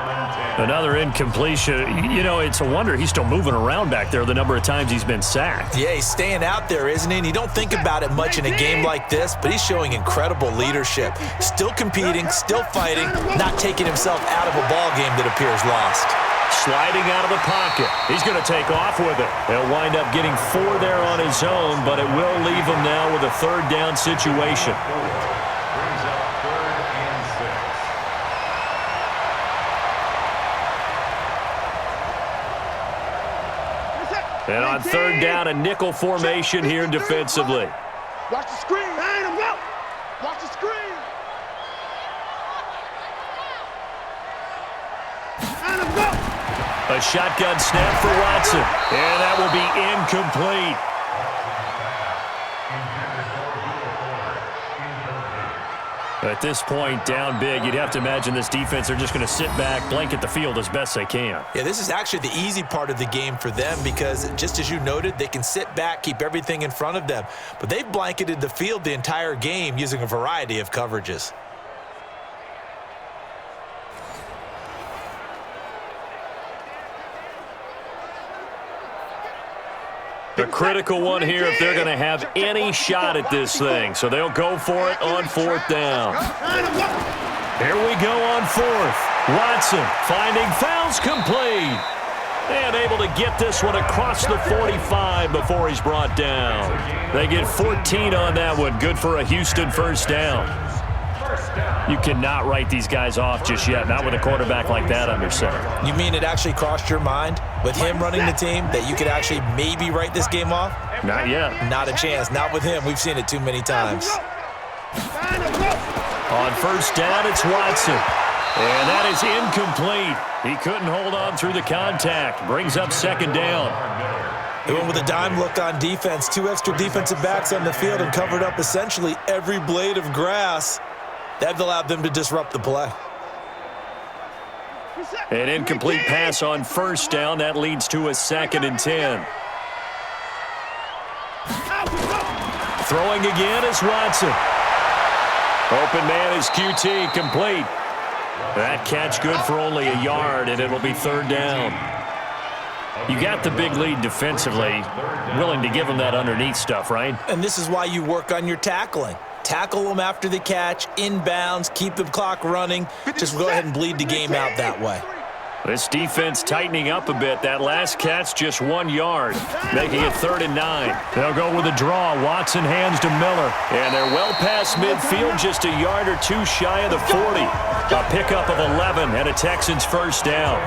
Another incompletion. You know, it's a wonder he's still moving around back there the number of times he's been sacked. Yeah, he's staying out there, isn't he? And you don't think about it much in a game like this, but he's showing incredible leadership. Still competing, still fighting, not taking himself out of a ball game that appears lost. Sliding out of the pocket. He's going to take off with it. He'll wind up getting 4 there on his own, but it will leave him now with a 3rd down situation. Brings up 3rd and 6. And on 3rd down, a nickel formation here defensively. Watch the screen. Line him up. Watch the screen. Line him up. A shotgun snap for Watson. And that will be incomplete. At this point, down big, you'd have to imagine this defense are just going to sit back, blanket the field as best they can. Yeah, this is actually the easy part of the game for them because, just as you noted, they can sit back, keep everything in front of them. But they've blanketed the field the entire game using a variety of coverages. A critical one here if they're going to have any shot at this thing. So they'll go for it on 4th down. Here we go on 4th. Watson finding fouls complete. And able to get this one across the 45 before he's brought down. They get 14 on that one. Good for a Houston first down. You cannot write these guys off just yet, not with a quarterback like that under center. You mean it actually crossed your mind with him running the team that you could actually maybe write this game off? Not yet. Not a chance. Not with him. We've seen it too many times. On 1st down, it's Watson. And that is incomplete. He couldn't hold on through the contact. Brings up 2nd down. They went with a dime look on defense. 2 extra defensive backs on the field and covered up essentially every blade of grass. That allowed them to disrupt the play. An incomplete pass on 1st down. That leads to a 2nd and 10. Throwing again is Watson. Open man is QT, complete. That catch good for only a yard, and it'll be 3rd down. You got the big lead defensively. Willing to give them that underneath stuff, right? And this is why you work on your tackling. Tackle them after the catch, inbounds, keep the clock running. Just go ahead and bleed the game out that way. This defense tightening up a bit. That last catch just 1 yard, making it 3rd and 9. They'll go with a draw. Watson hands to Miller. And they're well past midfield, just a yard or 2 shy of the 40. A pickup of 11 and a Texans first down.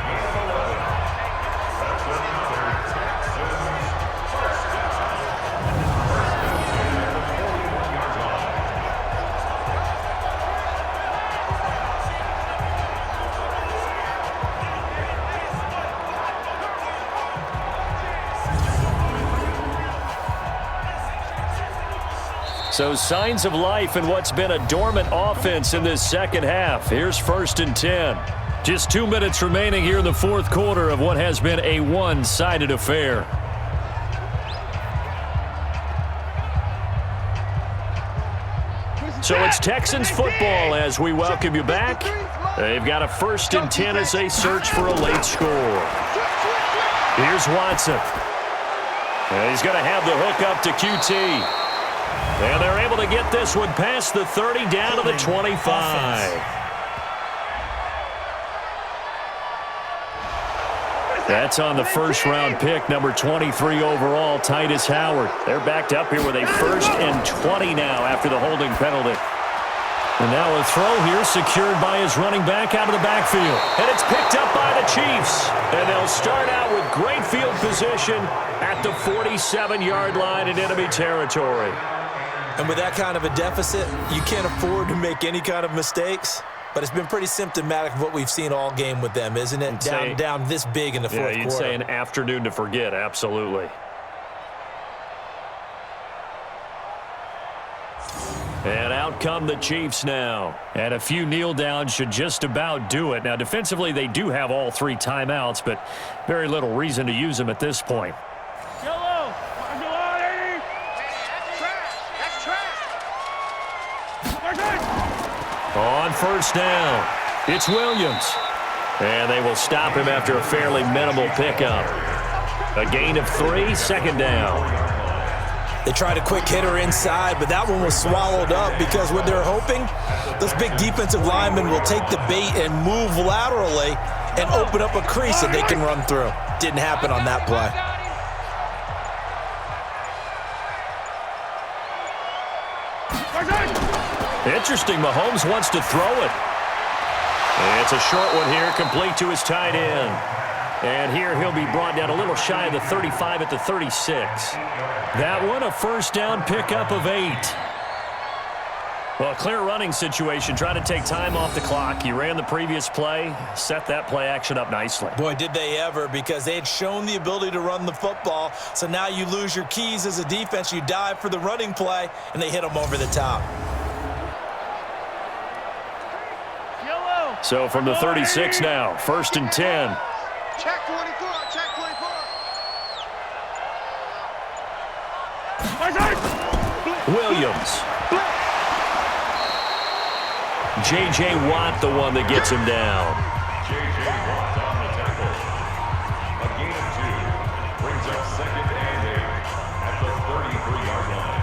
So signs of life in what's been a dormant offense in this second half. Here's 1st and 10. Just 2 minutes remaining here in the 4th quarter of what has been a one-sided affair. So it's Texans football as we welcome you back. They've got a 1st and 10 as they search for a late score. Here's Watson. And he's going to have the hook up to QT. And they're able to get this one past the 30 down to the 25. That's on the 1st-round pick, number 23 overall, Titus Howard. They're backed up here with a 1st and 20 now after the holding penalty. And now a throw here secured by his running back out of the backfield. And it's picked up by the Chiefs. And they'll start out with great field position at the 47-yard line in enemy territory. And with that kind of a deficit, you can't afford to make any kind of mistakes. But it's been pretty symptomatic of what we've seen all game with them, isn't it? Down this big in the 4th quarter. Yeah, you'd say an afternoon to forget, absolutely. And out come the Chiefs now. And a few kneel downs should just about do it. Now, defensively, they do have all 3 timeouts, but very little reason to use them at this point. On 1st down, it's Williams. And they will stop him after a fairly minimal pickup. A gain of 3, 2nd down. They tried a quick hitter inside, but that one was swallowed up because what they're hoping, those big defensive linemen will take the bait and move laterally and open up a crease that they can run through. Didn't happen on that play. Interesting, Mahomes wants to throw it. And it's a short one here, complete to his tight end. And here he'll be brought down a little shy of the 35 at the 36. That one a 1st down pickup of 8. Well, a clear running situation, trying to take time off the clock. He ran the previous play, set that play action up nicely. Boy, did they ever, because they had shown the ability to run the football. So now you lose your keys as a defense. You dive for the running play, and they hit them over the top. So from the 36 now, 1st and 10. Check 24, check 24. Williams. J.J. Watt, the one that gets him down. J.J. Watt on the tackle. A gain of 2. Brings up 2nd and 8 at the 33-yard line.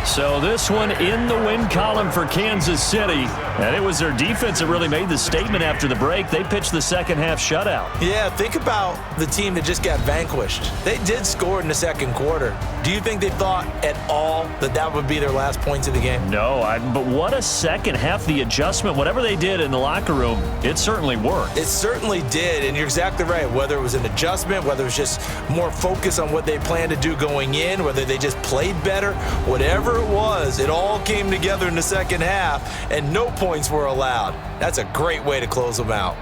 So this one in the win column for Kansas City. And it was their defense that really made the statement after the break. They pitched the second half shutout. Yeah, think about the team that just got vanquished. They did score in the second quarter. Do you think they thought at all that that would be their last points of the game? No, but what a second half. The adjustment, whatever they did in the locker room, it certainly worked. It certainly did, and you're exactly right. Whether it was an adjustment, whether it was just more focus on what they planned to do going in, whether they just played better, whatever it was, it all came together in the second half, and no points were allowed. That's a great way to close them out.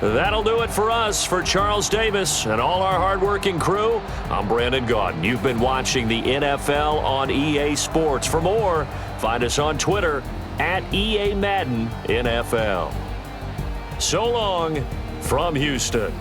That'll do it for us. For Charles Davis and all our hardworking crew, I'm Brandon Gaudin. You've been watching the NFL on EA Sports. For more, find us on Twitter at EA Madden NFL. So long from Houston.